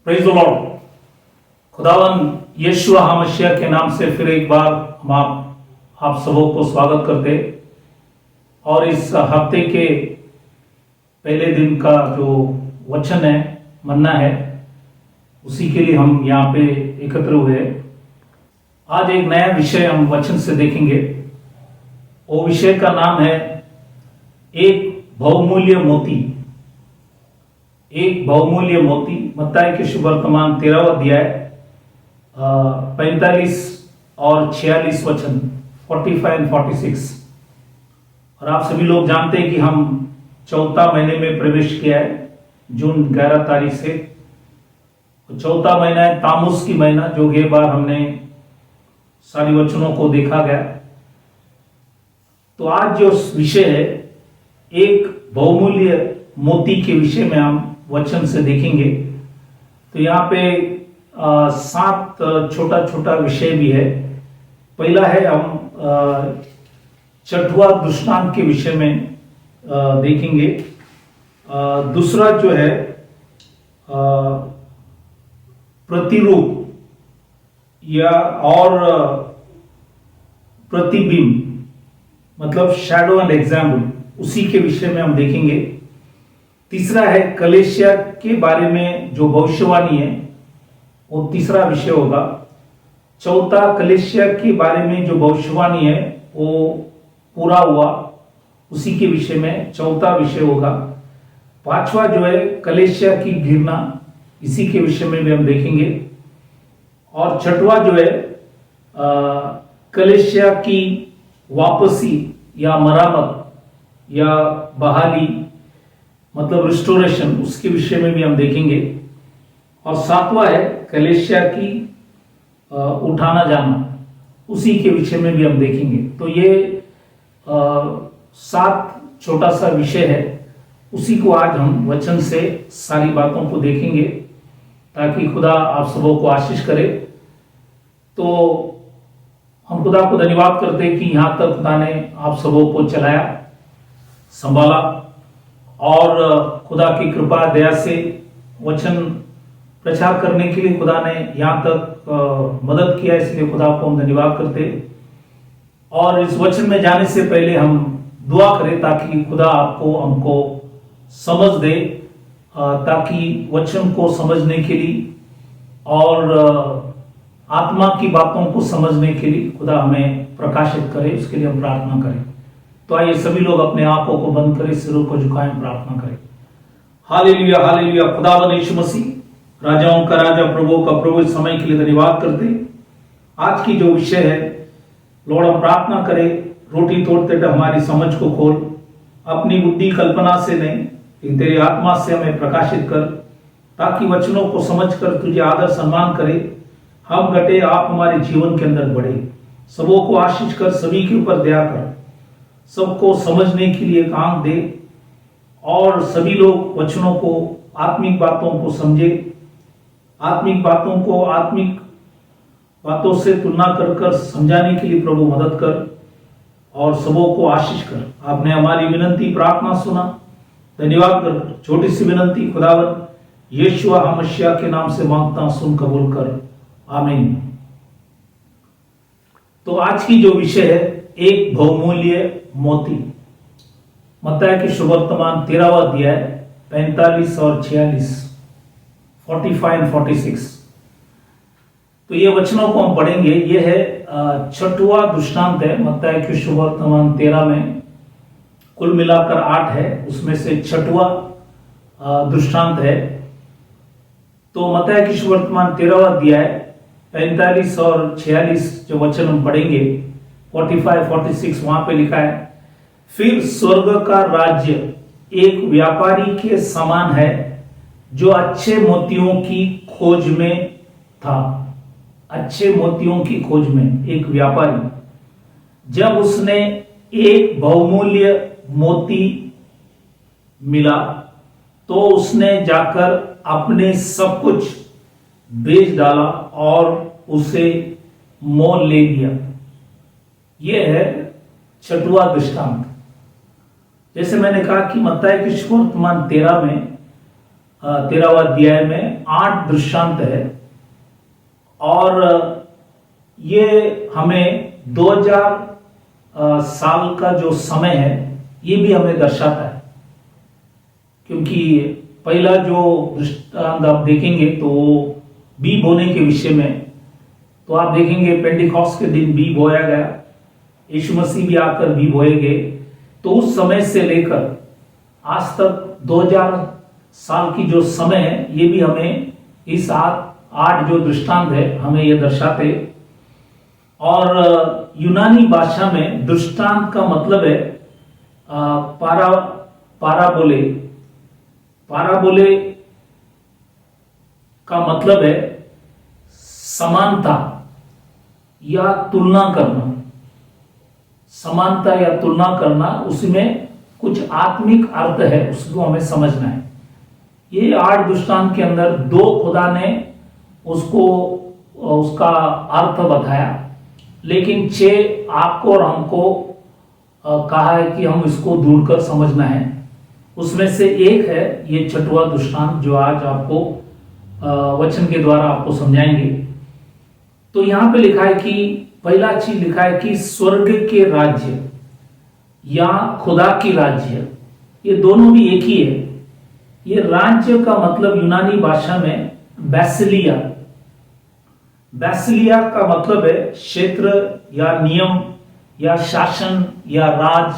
Praise the Lord. खुदावन यीशु मसीह के नाम से फिर एक बार हम आप सबों को स्वागत करते और इस हफ्ते के पहले दिन का जो वचन है, मन्ना है, उसी के लिए हम यहाँ पे एकत्र हुए। आज एक नया विषय हम वचन से देखेंगे। वो विषय का नाम है एक बहुमूल्य मोती। एक बहुमूल्य मोती। मत्ताई के शुभ वर्तमान 13वां अध्याय 45 और 46 वचन 45 एंड 46। और आप सभी लोग जानते हैं कि हम चौथा महीने में प्रवेश किया है, जून 11 तारीख से। चौथा महीना है तामुस की महीना, जो ये बार हमने सारी वचनों को देखा गया। तो आज जो विषय है एक बहुमूल्य मोती के विषय में हम वचन से देखेंगे। तो यहाँ पे 7 छोटा छोटा विषय भी है। पहला है हम छठवां दृष्टांत के विषय में देखेंगे। दूसरा जो है प्रतिरूप या और प्रतिबिंब, मतलब शैडो एंड एग्जाम्पल, उसी के विषय में हम देखेंगे। तीसरा है कलीसिया के बारे में जो भविष्यवाणी है, वो तीसरा विषय होगा। चौथा कलीसिया के बारे में जो भविष्यवाणी है वो पूरा हुआ, उसी के विषय में चौथा विषय होगा। पांचवा जो है कलीसिया की घृणा, इसी के विषय में भी हम देखेंगे। और छठवा जो है कलीसिया की वापसी या मरामत या बहाली, मतलब रिस्टोरेशन, उसके विषय में भी हम देखेंगे। और सातवां है कलीसिया की उठाना जाना, उसी के विषय में भी हम देखेंगे। तो ये 7 छोटा सा विषय है, उसी को आज हम वचन से सारी बातों को देखेंगे, ताकि खुदा आप सबों को आशीष करे। तो हम खुदा को धन्यवाद करते हैं कि यहाँ तक खुदा ने आप सबों को चलाया, संभाला, और खुदा की कृपा दया से वचन प्रचार करने के लिए खुदा ने यहाँ तक मदद किया, इसलिए खुदा को हम धन्यवाद करते। और इस वचन में जाने से पहले हम दुआ करें ताकि खुदा आपको हमको समझ दे, ताकि वचन को समझने के लिए और आत्मा की बातों को समझने के लिए खुदा हमें प्रकाशित करे, उसके लिए हम प्रार्थना करें। तो आइए सभी लोग अपने आंखों को बंद करें, सिरों को झुकाएं, प्रार्थना करें। Hallelujah, hallelujah. खुदावंद यीशु मसीह, राजाओं का राजा, प्रभु का प्रभु, इस समय के लिए धन्यवाद करते। आज की जो विषय है लॉर्ड, हम प्रार्थना करें, रोटी तोड़ते हमारी समझ को खोल, अपनी बुद्धि कल्पना से नहीं लेकिन तेरी आत्मा से हमें प्रकाशित कर, ताकि वचनों को समझकर तुझे आदर सम्मान करे। हम घटे, आप हमारे जीवन के अंदर बढ़े। सबों को आशीष कर, सभी के ऊपर दया कर, सबको समझने के लिए एक आंख दे, और सभी लोग वचनों को, आत्मिक बातों को समझे, आत्मिक बातों को आत्मिक बातों से तुलना कर कर समझाने के लिए प्रभु मदद कर, और सबों को आशीष कर। आपने हमारी विनती प्रार्थना सुना, धन्यवाद कर। छोटी सी विनती खुदावन यीशु मसीह के नाम से मांगता, सुन कबूल कर, आमीन। तो आज की जो विषय है एक बहुमूल्य मोती। मत्ताई के शुभ वर्तमान 13वां अध्याय 45 और 46, 45 एंड 46। तो ये वचनों को हम पढ़ेंगे। ये है छठवां दृष्टांत है मत्ताई के शुभ वर्तमान 13 में। कुल मिलाकर 8 है, उसमें से छठवां दृष्टांत है। तो मत्ताई के शुभ वर्तमान 13वां अध्याय 45 और 46 जो वचन हम पढ़ेंगे, 45, 46, वहां पे लिखा है, फिर स्वर्ग का राज्य एक व्यापारी के समान है जो अच्छे मोतियों की खोज में था। अच्छे मोतियों की खोज में एक व्यापारी, जब उसने एक बहुमूल्य मोती मिला तो उसने जाकर अपने सब कुछ बेच डाला और उसे मोल ले लिया। यह है छठवां दृष्टांत। जैसे मैंने कहा कि मत्ताई के शुभ वर्तमान 13 में 13वां अध्याय में 8 दृष्टांत है और ये हमें 2000 साल का जो समय है ये भी हमें दर्शाता है, क्योंकि पहला जो दृष्टांत आप देखेंगे तो बी बोने के विषय में, तो आप देखेंगे पेंटिकॉस्ट के दिन बी बोया गया, यीशु मसीह भी आकर बी बोए गए। तो उस समय से लेकर आज तक 2000 साल की जो समय है ये भी हमें इस 8 जो दृष्टांत है हमें ये दर्शाते। और यूनानी भाषा में दृष्टांत का मतलब है पाराबोले। पाराबोले का मतलब है समानता या तुलना करना। समानता या तुलना करना, उसमें कुछ आत्मिक अर्थ है, उसको हमें समझना है। ये 8 दृष्टांत के अंदर 2 खुदा ने उसको उसका अर्थ बताया, लेकिन 6 आपको और हमको कहा है कि हम इसको ढूंढकर समझना है। उसमें से एक है ये 6वां दृष्टांत जो आज आपको वचन के द्वारा आपको समझाएंगे। तो यहां पे लिखा है कि पहला चीज लिखा है कि स्वर्ग के राज्य या खुदा की राज्य, ये दोनों भी एक ही है। ये राज्य का मतलब यूनानी भाषा में बैसिलिया। बैसिलिया का मतलब है क्षेत्र या नियम या शासन या राज।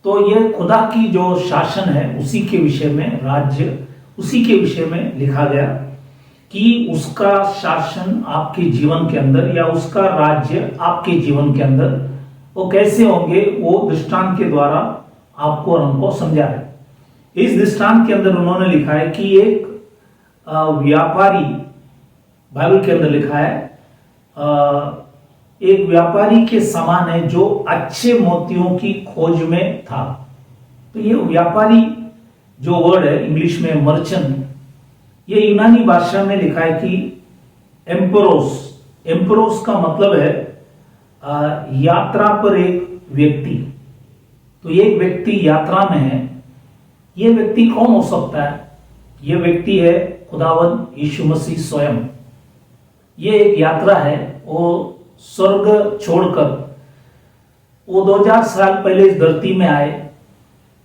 तो ये खुदा की जो शासन है उसी के विषय में, राज्य उसी के विषय में लिखा गया कि उसका शासन आपके जीवन के अंदर या उसका राज्य आपके जीवन के अंदर वो कैसे होंगे, वो दृष्टांत के द्वारा आपको और हमको समझा है। इस दृष्टांत के अंदर उन्होंने लिखा है कि एक व्यापारी, बाइबल के अंदर लिखा है एक व्यापारी के समान है जो अच्छे मोतियों की खोज में था। तो ये व्यापारी जो वर्ड है इंग्लिश में मर्चेंट, ये यूनानी भाषा में लिखा है कि एम्परोस। एम्परोस का मतलब है यात्रा पर एक व्यक्ति। तो ये एक व्यक्ति यात्रा में है। ये व्यक्ति कौन हो सकता है? ये व्यक्ति है खुदावंद यीशु मसीह स्वयं। ये एक यात्रा है, वो स्वर्ग छोड़कर वो 2000 साल पहले इस धरती में आए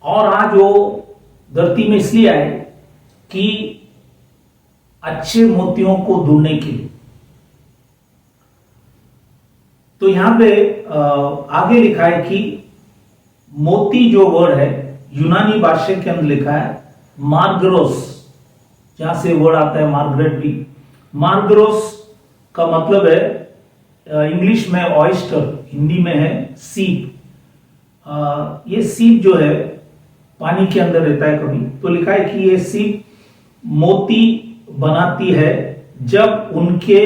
और आज वो धरती में इसलिए आए कि अच्छे मोतियों को ढूंढने के लिए। तो यहां पे आगे लिखा है कि मोती जो वर्ड है यूनानी भाषा के अंदर लिखा है मार्गरोस, जहां से वर्ड आता है मार्गरेट भी। मार्गरोस का मतलब है इंग्लिश में ऑयस्टर, हिंदी में है सीप। ये सीप जो है पानी के अंदर रहता है कभी। तो लिखा है कि ये सीप मोती बनाती है जब उनके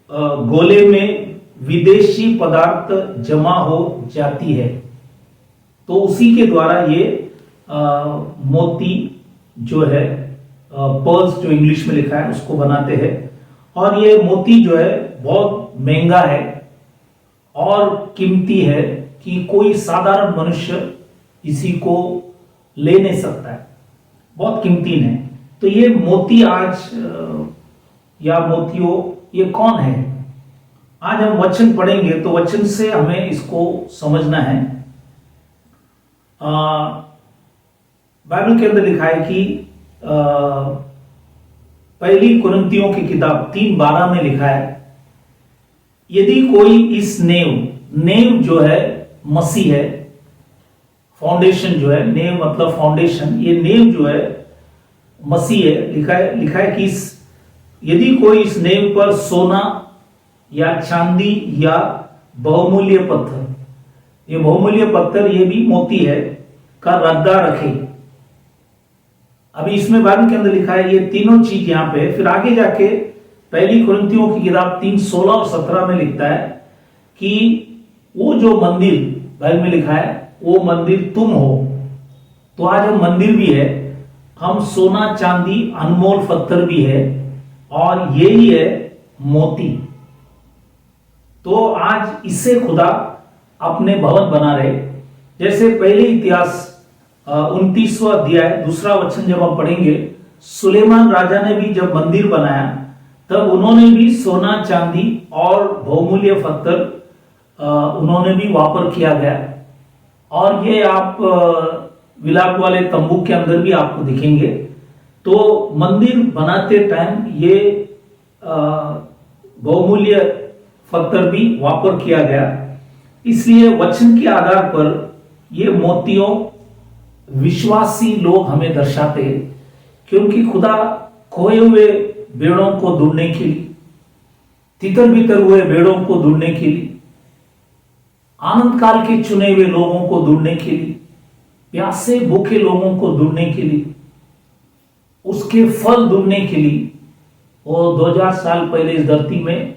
गोले में विदेशी पदार्थ जमा हो जाती है। तो उसी के द्वारा ये मोती जो है पर्ल्स जो इंग्लिश में लिखा है उसको बनाते हैं। और ये मोती जो है बहुत महंगा है और कीमती है कि कोई साधारण मनुष्य इसी को ले नहीं सकता है, बहुत कीमती है। तो ये मोती आज या मोतियों ये कौन है? आज हम वचन पढ़ेंगे तो वचन से हमें इसको समझना है। बाइबल के अंदर लिखा है कि पहली कुरिन्थियों की किताब 3:12 में लिखा है, यदि कोई इस नेव जो है मसीह है, फाउंडेशन जो है, नेव मतलब फाउंडेशन, ये नेव जो है मसीह है। लिखा है कि यदि कोई इस नेव पर सोना या चांदी या बहुमूल्य पत्थर, ये बहुमूल्य पत्थर ये भी मोती है, का रद्दा रखे। अभी इसमें बाइबल के अंदर लिखा है ये तीनों चीज यहां पे। फिर आगे जाके पहली कुरिन्थियों की किताब 3:16 और 17 में लिखता है कि वो जो मंदिर बाइबल में लिखा है वो मंदिर तुम हो। तो आज हम मंदिर भी है, हम सोना चांदी अनमोल पत्थर भी है और ये ही है मोती। तो आज इससे खुदा अपने भवन बना रहे। जैसे पहले इतिहास 29वां अध्याय 2 वचन जब हम पढ़ेंगे सुलेमान राजा ने भी जब मंदिर बनाया तब उन्होंने भी सोना चांदी और बहुमूल्य पत्थर उन्होंने भी वापर किया गया। और ये आप विलाप वाले तंबू के अंदर भी आपको दिखेंगे। तो मंदिर बनाते टाइम ये बहुमूल्य पत्थर भी वापर किया गया। इसलिए वचन के आधार पर ये मोतियों विश्वासी लोग हमें दर्शाते हैं, क्योंकि खुदा खोए हुए भेड़ों को ढूंढने के लिए, तितर बितर हुए भेड़ों को ढूंढने के लिए, आनंद काल के चुने हुए लोगों को ढूंढने के लिए, प्यासे भूखे लोगों को ढूंढने के लिए, उसके फल ढूंढने के लिए वो 2000 साल पहले इस धरती में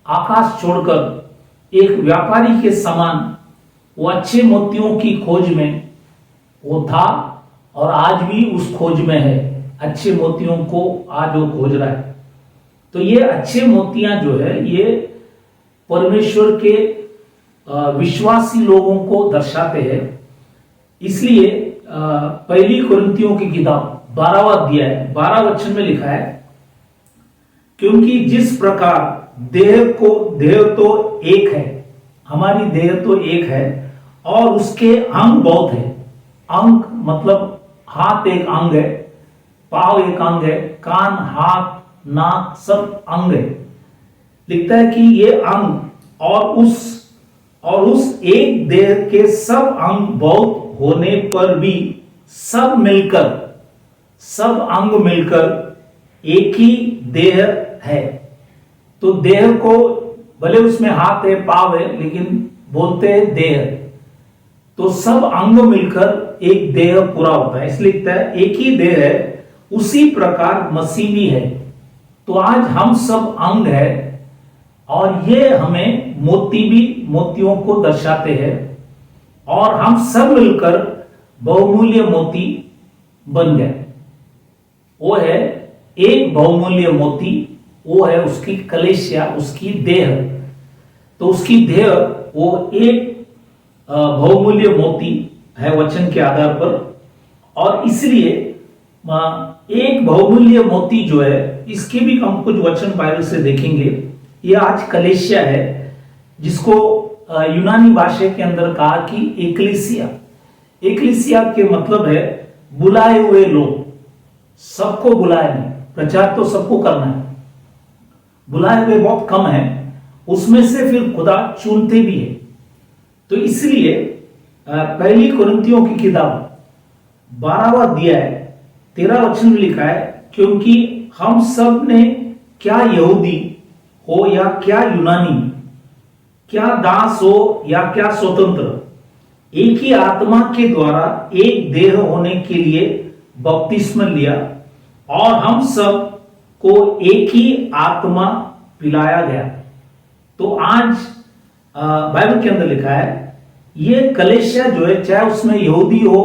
आकाश छोड़कर एक व्यापारी के समान वो अच्छे मोतियों की खोज में वो था और आज भी उस खोज में है। अच्छे मोतियों को आज वो खोज रहा है। तो ये अच्छे मोतियां जो है ये परमेश्वर के विश्वासी लोगों को दर्शाते हैं। इसलिए पहली कुरिन्थियों की किताब 12वां अध्याय 12 वचन में लिखा है, क्योंकि जिस प्रकार देह तो एक है, हमारी देह तो एक है और उसके अंग बहुत है। अंग मतलब हाथ एक अंग है, पांव एक अंग है, कान, हाथ, नाक सब अंग है। लिखता है कि ये अंग और उस एक देह के सब अंग बहुत होने पर भी सब अंग मिलकर एक ही देह है। तो देह को भले उसमें हाथ है, पाव है, लेकिन बोलते हैं देह। तो सब अंग मिलकर एक देह पूरा होता है। इसलिए लिखता है एक ही देह है, उसी प्रकार मसीह भी है। तो आज हम सब अंग है और ये हमें मोतियों को दर्शाते हैं और हम सब मिलकर बहुमूल्य मोती बन गए। वो है एक बहुमूल्य मोती, वो है उसकी कलेशिया, उसकी देह। तो उसकी देह वो एक बहुमूल्य मोती है वचन के आधार पर। और इसलिए एक बहुमूल्य मोती जो है, इसके भी हम कुछ वचन बाइबल से देखेंगे। ये आज कलेशिया है, जिसको यूनानी भाषा के अंदर कहा कि एकलीसिया के मतलब है बुलाए हुए लोग। सबको बुलाए नहीं, प्रचार तो सबको करना है, बुलाए हुए बहुत कम है, उसमें से फिर खुदा चुनते भी है। तो इसलिए पहली कुरिन्थियों की किताब 12वां अध्याय 13 वचन में लिखा है, क्योंकि हम सब ने क्या यहूदी हो या क्या यूनानी, क्या दास हो या क्या स्वतंत्र, एक ही आत्मा के द्वारा एक देह होने के लिए बपतिस्मा लिया और हम सब को एक ही आत्मा पिलाया गया। तो आज बाइबल के अंदर लिखा है ये कलेशिया जो है, चाहे उसमें यहूदी हो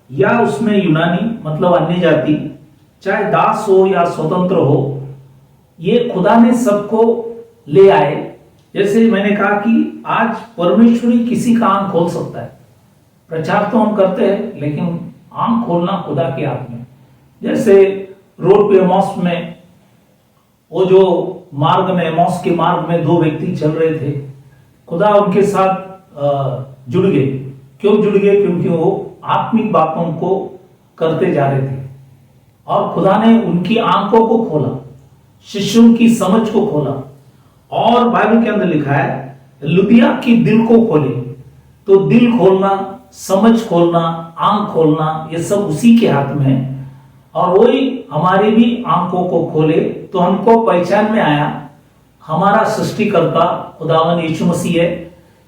या उसमें यूनानी मतलब अन्य जाति, चाहे दास हो या स्वतंत्र हो, ये खुदा ने सबको ले आए। जैसे मैंने कहा कि आज परमेश्वर ही किसी का आंख खोल सकता है। प्रचार तो हम करते हैं, लेकिन आंख खोलना खुदा के हाथ में। जैसे रोड पे एमॉस में वो जो एमॉस के मार्ग में दो व्यक्ति चल रहे थे, खुदा उनके साथ जुड़ गए। क्यों जुड़ गए? क्योंकि वो आत्मिक बातों को करते जा रहे थे और खुदा ने उनकी आंखों को खोला, शिष्यों की समझ को खोला। और बाइबल के अंदर लिखा है लुदिया की दिल को खोले। तो दिल खोलना, समझ खोलना, आंख खोलना, ये सब उसी के हाथ में है। और वही हमारी भी आंखों को खोले तो हमको पहचान में आया हमारा सृष्टिकर्ता खुदावन यीशु मसीह है।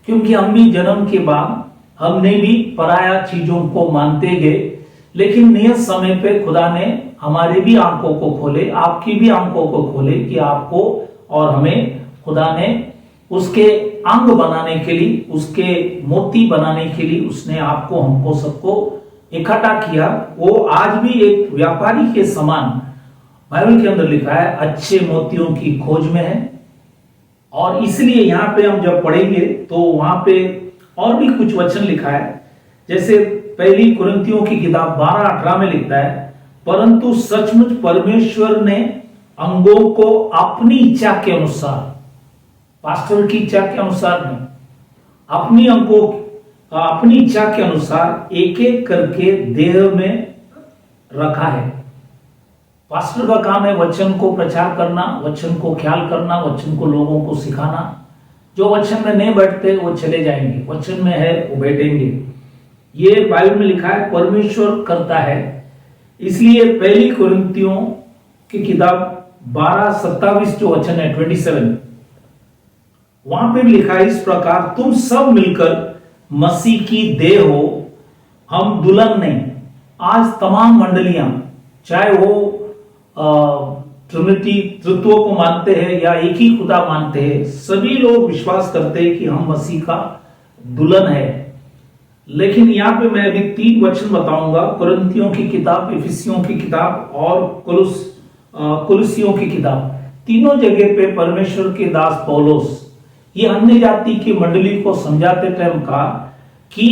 क्योंकि हम भी जन्म के बाद हमने भी पराया चीजों को मानते गए, लेकिन नियत समय पे खुदा ने हमारे भी आंखों को खोले, आपकी भी आंखों को खोले कि आपको और हमें खुदा ने उसके अंग बनाने के लिए, उसके मोती बनाने के लिए उसने आपको, हमको, सबको इकट्ठा किया। वो आज भी एक व्यापारी के समान बाइबल के अंदर लिखा है अच्छे मोतियों की खोज में है। और इसलिए यहाँ पे हम जब पढ़ेंगे तो वहां पे और भी कुछ वचन लिखा है। जैसे पहली कुरिन्थियों की किताब 12:18 में लिखता है परंतु सचमुच परमेश्वर ने अंगों को अपनी इच्छा के अनुसार, पास्टर की इच्छा के अनुसार नहीं, अपनी अंगों अपनी इच्छा के अनुसार एक एक करके देह में रखा है। पास्टर का काम है वचन को प्रचार करना, वचन को ख्याल करना, वचन को लोगों को सिखाना। जो वचन में नहीं बैठते वो चले जाएंगे, वचन में है वो बैठेंगे। ये बाइबल में लिखा है, परमेश्वर करता है। इसलिए पहली कुरिन्थियों की किताब 12:27 जो वचन है 27, वहां पे भी लिखा है इस प्रकार तुम सब मिलकर मसीह की देह हो, हम दुल्हन नहीं। आज तमाम मंडलियां, चाहे वो ट्रिनिटी तत्व को मानते हैं या एक ही खुदा मानते हैं, सभी लोग विश्वास करते हैं कि हम मसीह का दुल्हन है। लेकिन यहां पे मैं अभी 3 वचन बताऊंगा, कुरिन्थियों की किताब, इफिसियों की किताब और कुलुसियों की किताब। तीनों जगह पे परमेश्वर के दास पौलुस ये अन्य जाति की मंडली को समझाते टाइम कहा कि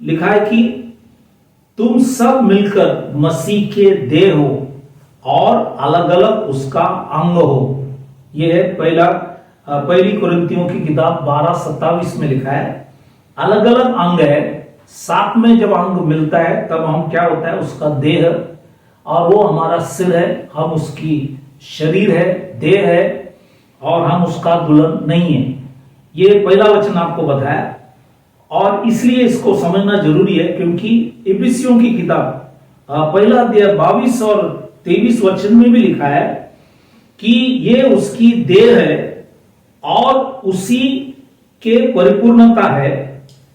लिखा है कि तुम सब मिलकर मसीह के देह हो और अलग अलग उसका अंग हो। यह है पहली कुरिन्थियों की किताब 12:27 में लिखा है। अलग अलग अंग है, साथ में जब अंग मिलता है तब हम क्या होता है, उसका देह, और वो हमारा सिर है, हम उसकी शरीर है, देह है, और हम उसका दुल्हन नहीं है। ये पहला वचन आपको बताया, और इसलिए इसको समझना जरूरी है क्योंकि इफिसियों की किताब पहला अध्याय 22 और 23 वचन में भी लिखा है कि ये उसकी देह है और उसी के परिपूर्णता है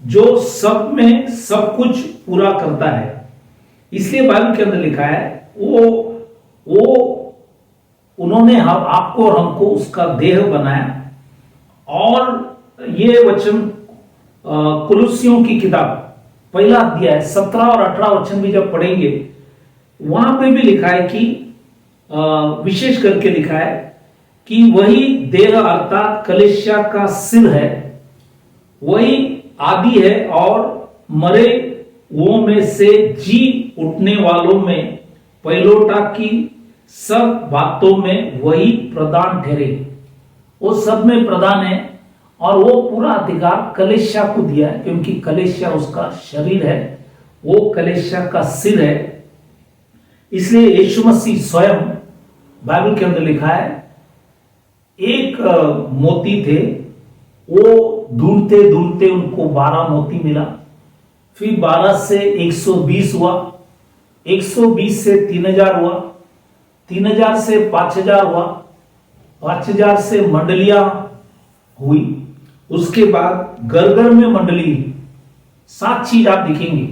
जो सब में सब कुछ पूरा करता है। इसलिए बाइबल के अंदर लिखा है वो उन्होंने हम आपको और हमको उसका देह बनाया। और ये वचन कुलुसियों की किताब पहला अध्याय 17 और 18 वचन भी जब पढ़ेंगे, वहां पे भी लिखा है कि विशेष करके लिखा है कि वही देह अर्थात कलीसिया का सिर है, वही आदि है और मरे वो में से जी उठने वालों में पहिलौठा की सब बातों में वही प्रधान ठहरे। वो सब में प्रधान है और वो पूरा अधिकार कलीसिया को दिया है क्योंकि कलीसिया उसका शरीर है, वो कलीसिया का सिर है। इसलिए यीशु मसीह स्वयं, बाइबल के अंदर लिखा है, एक मोती थे, वो ढूंढते ढूंढते उनको 12 मोती मिला, फिर 12 से 120 हुआ, 120 से 3000 हुआ, 3000 से 5000 हुआ, 5000 से मंडलियां हुई, उसके बाद घर में मंडली, 7 चीज आप दिखेंगे।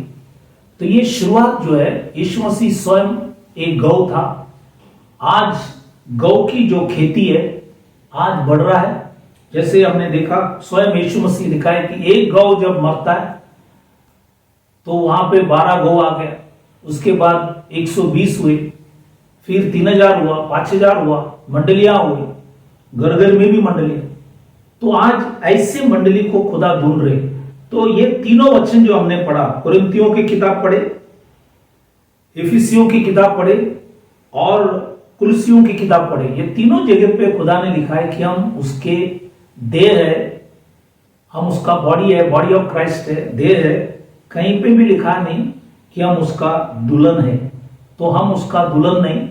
तो ये शुरुआत जो है, यीशु मसीह स्वयं एक गौ था। आज गौ की जो खेती है आज बढ़ रहा है। जैसे हमने देखा स्वयं यीशु मसीह लिखा है कि एक गौ जब मरता है तो वहां पे 12 गौ आ गया, उसके बाद 120 हुए, फिर 3000 हुआ, 5000 हुआ, मंडलियां हुई, घर में भी मंडलियां। तो आज ऐसे मंडली को खुदा ढूंढ रहे। तो ये तीनों वचन जो हमने पढ़ा, कुरिन्थियों की किताब पढ़े, इफिसियों की किताब पढ़े और कुलुसियों की किताब पढ़े, ये तीनों जगह पे खुदा ने लिखा है कि हम उसके देह है, हम उसका बॉडी है, बॉडी ऑफ क्राइस्ट है, देह है। कहीं पे भी लिखा नहीं कि हम उसका दुल्हन है। तो हम उसका दुल्हन नहीं,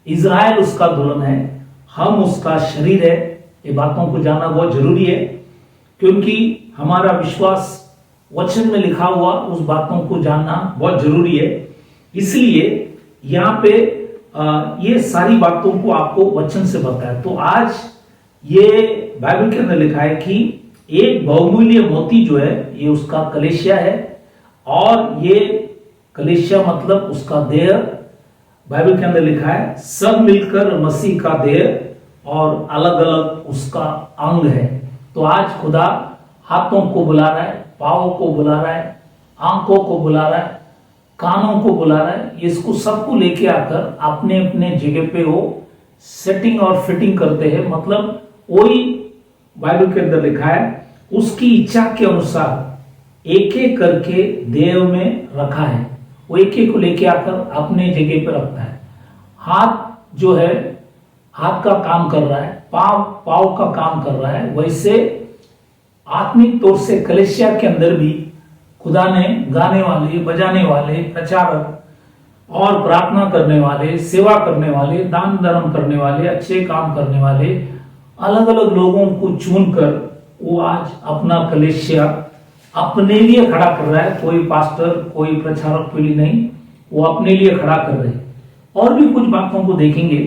इज़राइल उसका दुल्हन है, हम उसका शरीर है। ये बातों को जानना बहुत जरूरी है क्योंकि हमारा विश्वास वचन में लिखा हुआ उस बातों को जानना बहुत जरूरी है। इसलिए यहाँ पे ये सारी बातों को आपको वचन से बताया। तो आज ये बाइबल के अंदर लिखा है कि एक बहुमूल्य मोती जो है ये उसका कलीसिया है, और ये कलीसिया मतलब उसका देह। बाइबल के अंदर लिखा है सब मिलकर मसीह का देह और अलग अलग उसका अंग है। तो आज खुदा हाथों को बुला रहा है, पाँव को बुला रहा है, आंखों को बुला रहा है, कानों को बुला रहा है। इसको सबको लेके आकर अपने अपने जगह पे वो सेटिंग और फिटिंग करते हैं। मतलब वही बाइबल के अंदर लिखा है उसकी इच्छा के अनुसार एक एक करके देव में रखा है। वो एक एक को लेके आकर अपने जगह पर रखता है। हाथ जो है हाथ का काम कर रहा है, पाँव पाँव का काम कर रहा है, वैसे आत्मिक तौर से कलीसिया के अंदर भी खुदा ने गाने वाले, बजाने वाले, प्रचारक और प्रार्थना करने वाले, सेवा करने वाले, दान धर्म करने वाले, अच्छे काम करने वाले अलग अलग लोगों को चुनकर वो आज अपना कलीसिया अपने लिए खड़ा कर रहा है। कोई पास्टर, कोई प्रचारक के लिए नहीं, वो अपने लिए खड़ा कर रहे हैं। और भी कुछ बातों को देखेंगे।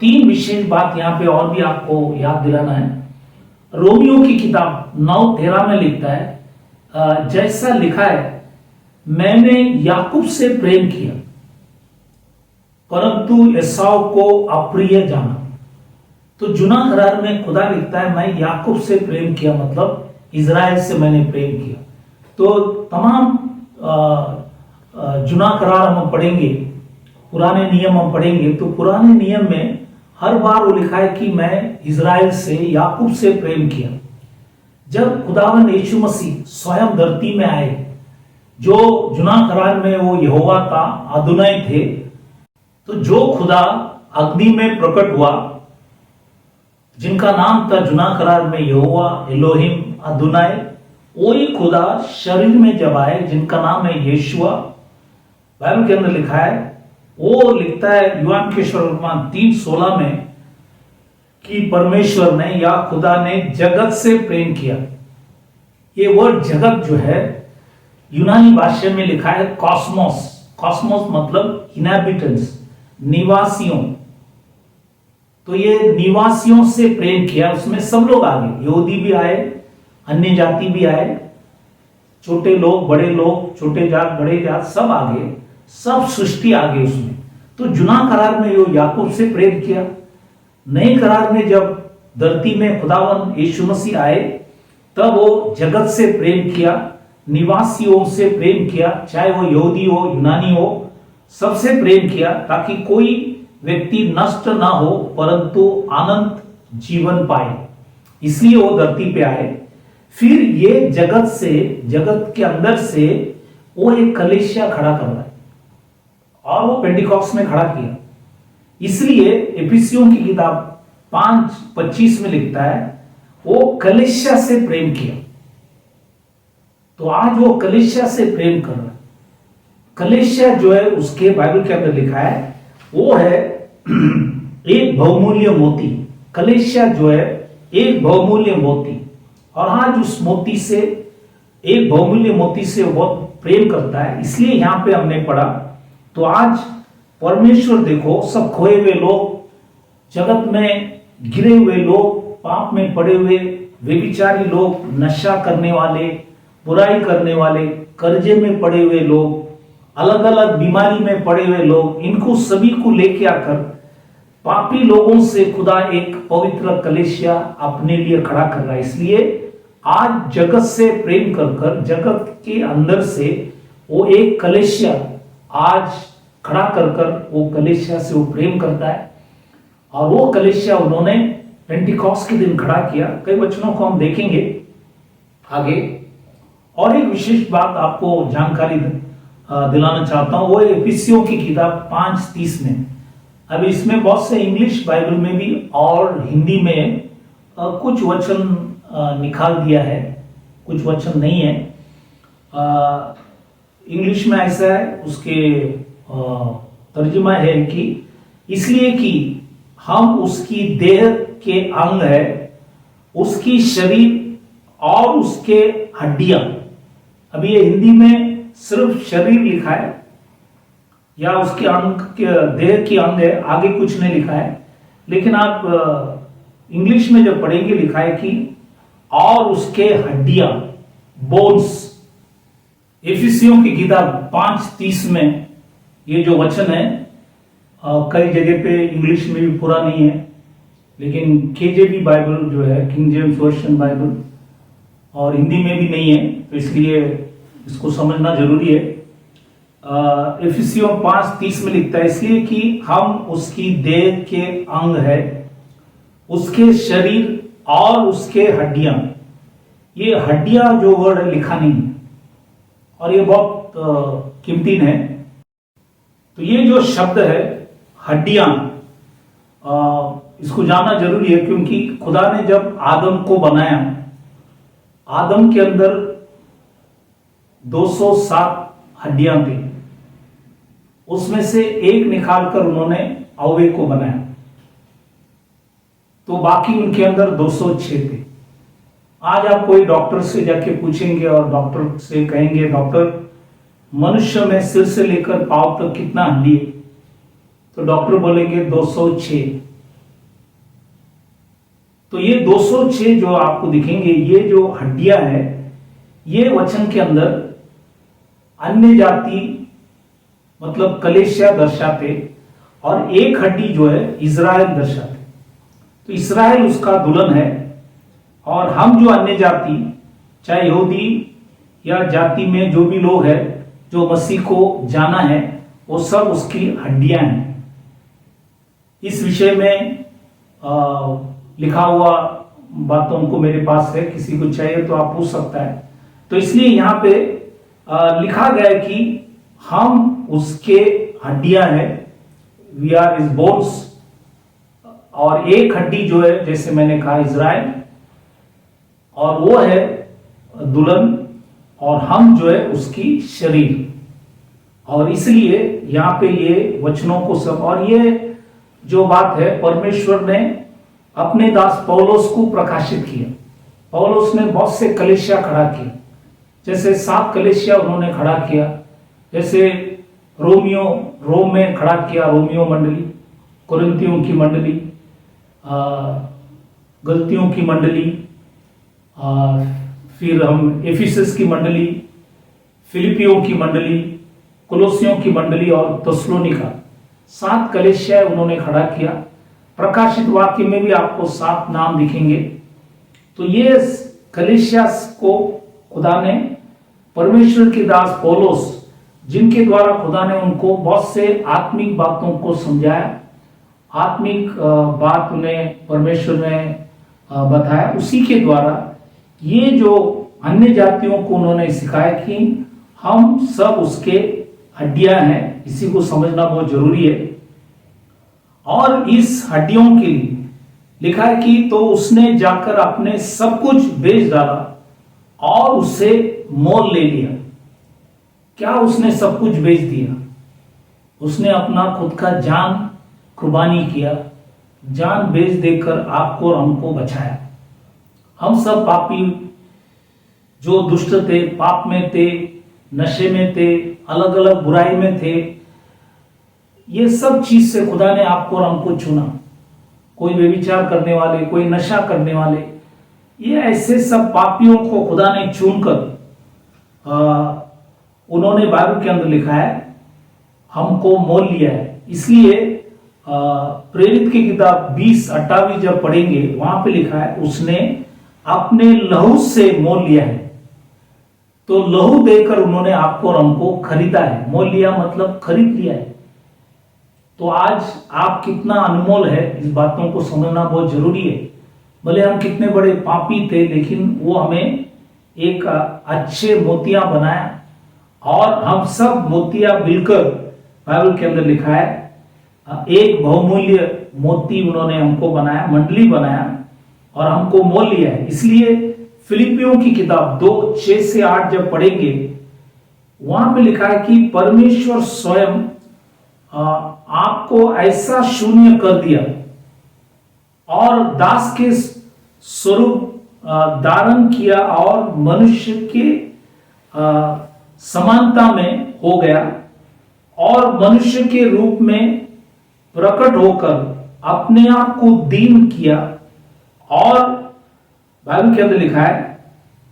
3 विशेष बात यहाँ पे और भी आपको याद दिलाना है। रोमियो की किताब 9:13 में लिखता है, जैसा लिखा है, मैंने याकूब से प्रेम किया परंतु एसाव को अप्रिय जाना। तो जुना करार में खुदा लिखता है, मैं याकूब से प्रेम किया, मतलब इज़राइल से मैंने प्रेम किया। तो तमाम जुना करार हम पढ़ेंगे, पुराने नियम हम पढ़ेंगे, तो पुराने नियम में हर बार वो लिखा है कि मैं इज़राइल से, याकूब से प्रेम किया। जब खुदावंद यीशु मसीह स्वयं धरती में आए, जो जुना करार में वो यहोवा था, अदुनाई थे, तो जो खुदा अग्नि में प्रकट हुआ, जिनका नाम था जुना करार में यहोवा, एलोहिम, अदुनाई, वही खुदा शरीर में जब आए, जिनका नाम है यीशुआ, बाइबल के अंदर लिखा है, वो लिखता है यूहान के सुसमाचार 3:16 में कि परमेश्वर ने या खुदा ने जगत से प्रेम किया। ये वर्ड जगत जो है यूनानी भाषा में लिखा है कॉस्मोस। कॉस्मोस मतलब इनहैबिटेंट्स, निवासियों। तो ये निवासियों से प्रेम किया, उसमें सब लोग आ गए, यहूदी भी आए, अन्य जाति भी आए, छोटे लोग, बड़े लोग, छोटे जात, बड़े जात, सब आ गए, सब सृष्टि आ गई उसमें। तो जुना करार में वो याकूब से प्रेम किया। नए करार में जब धरती में खुदावन यीशु मसीह आए, तब वो जगत से प्रेम किया, निवासियों से प्रेम किया, चाहे वो यहूदी हो, यूनानी हो, सबसे प्रेम किया, ताकि कोई व्यक्ति नष्ट ना हो परंतु अनंत जीवन पाए। इसलिए वो धरती पे आए। फिर ये जगत से, जगत के अंदर से वो एक कलीसिया खड़ा कर रहा है, और वो पेंटिकॉस्ट में खड़ा किया। इसलिए एफिसियों की किताब 5:25 में लिखता है, वो कलीसिया से प्रेम किया। तो आज वो कलीसिया से प्रेम कर रहा है। कलीसिया जो है उसके बाइबल के अंदर लिखा है, वो है एक बहुमूल्य मोती। कलीसिया जो है एक बहुमूल्य मोती, और आज उस मोती से, एक बहुमूल्य मोती से वो बहुत प्रेम करता है। इसलिए यहां पे हमने पढ़ा। तो आज परमेश्वर देखो, सब खोए हुए लोग, जगत में गिरे हुए लोग, पाप में पड़े हुए व्यभिचारी लोग, नशा करने वाले, बुराई करने वाले, कर्जे में पड़े हुए लोग, अलग अलग बीमारी में पड़े हुए लोग, इनको सभी को लेके आकर पापी लोगों से खुदा एक पवित्र कलीसिया अपने लिए खड़ा कर रहा है। इसलिए आज जगत से प्रेम कर कर, जगत के अंदर से वो एक कलीसिया आज खड़ा कर कर, वो कलीसिया से वो प्रेम करता है। और वो कलीसिया उन्होंने पेंटिकॉस्ट के दिन खड़ा किया। कई वचनों को हम देखेंगे आगे। और एक विशेष बात आपको जानकारी दिलाना चाहता हूं, वो एफिसियों की किताब 5:30 में। अब इसमें बहुत से इंग्लिश बाइबल में भी और हिंदी में कुछ वचन निकाल दिया है, कुछ वचन नहीं है। इंग्लिश में ऐसा है, उसके तर्जुमा है कि इसलिए कि हम उसकी देह के अंग है, उसकी शरीर और उसके हड्डियां। अभी ये हिंदी में सिर्फ शरीर लिखा है, या उसके अंग के, देह की अंग है, आगे कुछ नहीं लिखा है। लेकिन आप इंग्लिश में जब पढ़ेंगे लिखा है कि और उसके हड्डियां, बोन्स। एफिसियों की किताब 5:30 में ये जो वचन है, कई जगह पे इंग्लिश में भी पूरा नहीं है, लेकिन केजेवी बाइबल जो है, किंग जेम्स वर्जन बाइबल, और हिंदी में भी नहीं है, तो इसलिए इसको समझना जरूरी है। एफिसियों 5:30 में लिखता है, इसलिए कि हम उसकी देह के अंग है, उसके शरीर और उसके हड्डियां। ये हड्डियां जो वर्ड लिखा नहीं है, और ये बहुत कीमती है। तो ये जो शब्द है हड्डियां, इसको जानना जरूरी है, क्योंकि खुदा ने जब आदम को बनाया, आदम के अंदर 207 हड्डियां थी, उसमें से एक निकालकर उन्होंने हव्वे को बनाया, तो बाकी उनके अंदर 206 थे। आज आप कोई डॉक्टर से जाके पूछेंगे और डॉक्टर से कहेंगे, डॉक्टर मनुष्य में सिर से लेकर पांव तक कितना हड्डी है, तो डॉक्टर बोलेंगे 206। तो ये 206 जो आपको दिखेंगे, ये जो हड्डियां हैं, ये वचन के अंदर अन्य जाति मतलब कलेशिया दर्शाते, और एक हड्डी जो है इज़राइल दर्शाते। तो इज़राइल उसका दुल्हन है, और हम जो अन्य जाति, चाहे यहूदी या जाति में जो भी लोग हैं जो मसीह को जाना है, वो सब उसकी हड्डियां हैं। इस विषय में लिखा हुआ बातों को मेरे पास है, किसी को चाहिए तो आप पूछ सकता है। तो इसलिए यहाँ पे लिखा गया है कि हम उसके हड्डियां हैं, वी आर इज बोन्स, और एक हड्डी जो है जैसे मैंने कहा इज़राइल, और वो है दुल्हन, और हम जो है उसकी शरीर। और इसलिए यहाँ पे ये वचनों को सब, और ये जो बात है परमेश्वर ने अपने दास पौलुस को प्रकाशित किया। पौलुस ने बहुत से कलीसिया खड़ा किया, जैसे 7 कलीसिया उन्होंने खड़ा किया, जैसे रोम में खड़ा किया रोमियो मंडली, कुरिन्थियों की मंडली, गलतियों की मंडली, फिर हम एफिसस की मंडली, फिलिपियों की मंडली, कुलोसियों की मंडली और तस्लोनिका, 7 कलीसिया उन्होंने खड़ा किया। प्रकाशित वाक्य में भी आपको 7 नाम दिखेंगे। तो ये कलीसिया को खुदा ने परमेश्वर के दास पौलुस, जिनके द्वारा खुदा ने उनको बहुत से आत्मिक बातों को समझाया, आत्मिक बात उन्हें परमेश्वर ने बताया, उसी के द्वारा ये जो अन्य जातियों को उन्होंने सिखाया कि हम सब उसके हड्डियां हैं। इसी को समझना बहुत जरूरी है। और इस हड्डियों के लिए लिखा है कि तो उसने जाकर अपने सब कुछ बेच डाला और उसे मोल ले लिया। क्या उसने सब कुछ बेच दिया? उसने अपना खुद का जान कुर्बानी किया, जान बेच देकर आपको और हमको बचाया। हम सब पापी जो दुष्ट थे, पाप में थे, नशे में थे, अलग अलग बुराई में थे, ये सब चीज से खुदा ने आपको और हमको चुना। कोई व्यभिचार करने वाले, कोई नशा करने वाले, ये ऐसे सब पापियों को खुदा ने चुनकर उन्होंने बाइबल के अंदर लिखा है हमको मोल लिया है। इसलिए प्रेरित की किताब 20:28 जब पढ़ेंगे वहां पे लिखा है उसने अपने लहू से मोल लिया है। तो लहू देकर उन्होंने आपको और हमको खरीदा है। मोल लिया मतलब खरीद लिया है। तो आज आप कितना अनमोल है, इस बातों को समझना बहुत जरूरी है। भले हम कितने बड़े पापी थे, लेकिन वो हमें एक अच्छे मोतियां बनाया, और हम सब मोतियां मिलकर, बाइबल के अंदर लिखा है एक बहुमूल्य मोती उन्होंने हमको बनाया, मंडली बनाया और हमको मोल लिया है। इसलिए फिलिपियों की किताब 2:6-8 जब पढ़ेंगे वहां पे लिखा है कि परमेश्वर स्वयं आपको ऐसा शून्य कर दिया और दास के स्वरूप धारण किया और मनुष्य के समानता में हो गया और मनुष्य के रूप में प्रकट होकर अपने आप को दीन किया। और बाइबल के अंदर लिखा है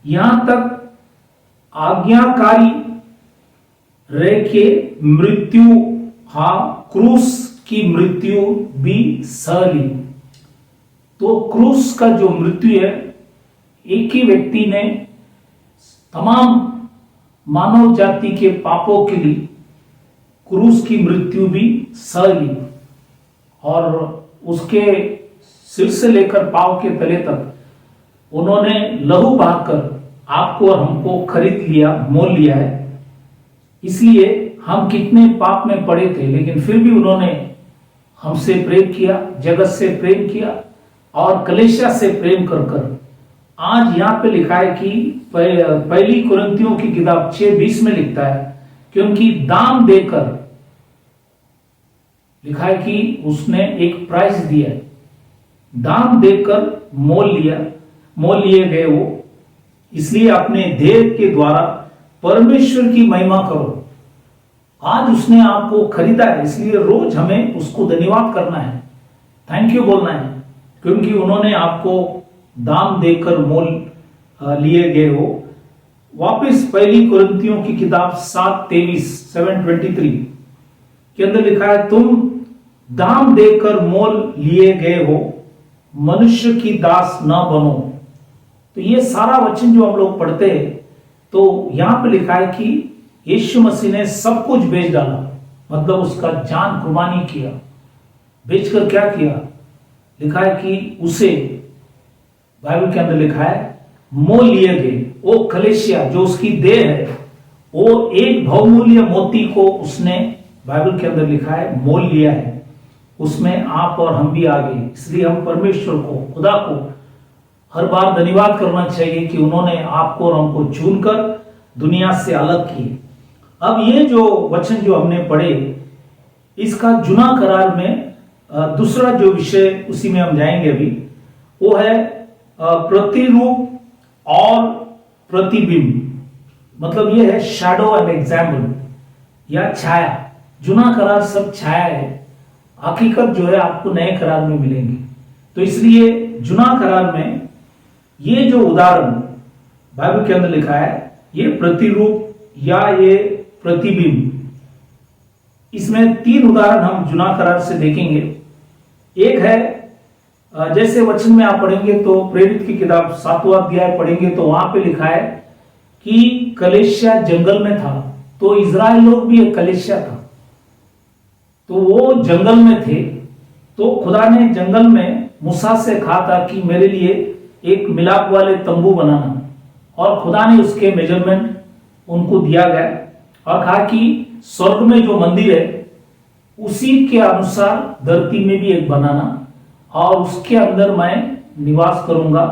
यहां तक आज्ञाकारी रह के मृत्यु, क्रूस की मृत्यु भी सह ली। तो क्रूस का जो मृत्यु है, एक ही व्यक्ति ने तमाम मानव जाति के पापों के लिए क्रूस की मृत्यु भी सह ली, और उसके सिर से लेकर पांव के तले तक उन्होंने लहू बहाकर आपको और हमको खरीद लिया, मोल लिया है। इसलिए हम कितने पाप में पड़े थे, लेकिन फिर भी उन्होंने हमसे प्रेम किया, जगत से प्रेम किया और कलीसिया से प्रेम कर कर आज यहाँ पे लिखा है कि पहली कुरिन्थियों की किताब 6:20 में लिखता है, क्योंकि दाम देकर लिखा है कि उसने एक प्राइस दिया, दाम देकर मोल लिए गए वो, इसलिए अपने देह के द्वारा परमेश्वर की महिमा करो। आज उसने आपको खरीदा है, इसलिए रोज हमें उसको धन्यवाद करना है, थैंक यू बोलना है, क्योंकि उन्होंने आपको दाम देकर मोल लिए गए हो। वापस पहली कुरिन्थियों की किताब 7:23 के अंदर लिखा है, तुम दाम देकर मोल लिए गए हो, मनुष्य की दास न बनो। तो ये सारा वचन जो हम लोग पढ़ते हैं, तो यहां पे लिखा है कि यीशु मसीह ने सब कुछ बेच डाला, मतलब उसका जान कुर्बानी किया। बेचकर क्या किया? लिखा है कि उसे बाइबल के अंदर लिखा है मोल लिए गए। वो कलीसिया जो उसकी देह है, वो एक बहुमूल्य मोती को उसने बाइबल के अंदर लिखा है मोल लिया है, उसमें आप और हम भी आ गए। इसलिए हम परमेश्वर को, खुदा को हर बार धन्यवाद करना चाहिए कि उन्होंने आपको और हमको चुनकर दुनिया से अलग किए। अब ये जो वचन जो हमने पढ़े, इसका जुना करार में दूसरा जो विषय उसी में हम जाएंगे अभी, वो है प्रतिरूप और प्रतिबिंब। मतलब ये है शैडो एंड एग्जाम्पल या छाया। जुना करार सब छाया है, हकीकत जो है आपको नए करार में मिलेंगी। तो इसलिए जुना करार में ये जो उदाहरण बाइबल के अंदर लिखा है, ये प्रतिरूप या ये प्रतिबिंब, इसमें 3 उदाहरण हम जुना करार से देखेंगे। एक है, जैसे वचन में आप पढ़ेंगे तो प्रेरित की किताब 7वां अध्याय पढ़ेंगे तो वहां पे लिखा है कि कलीसिया जंगल में था, तो इजराइल लोग भी एक कलीसिया था, तो वो जंगल में थे। तो खुदा ने जंगल में मूसा से कहा था कि मेरे लिए एक मिलाप वाले तंबू बनाना, और खुदा ने उसके मेजरमेंट उनको दिया गया और कहा कि स्वर्ग में जो मंदिर है उसी के अनुसार धरती में भी एक बनाना, और उसके अंदर मैं निवास करूंगा।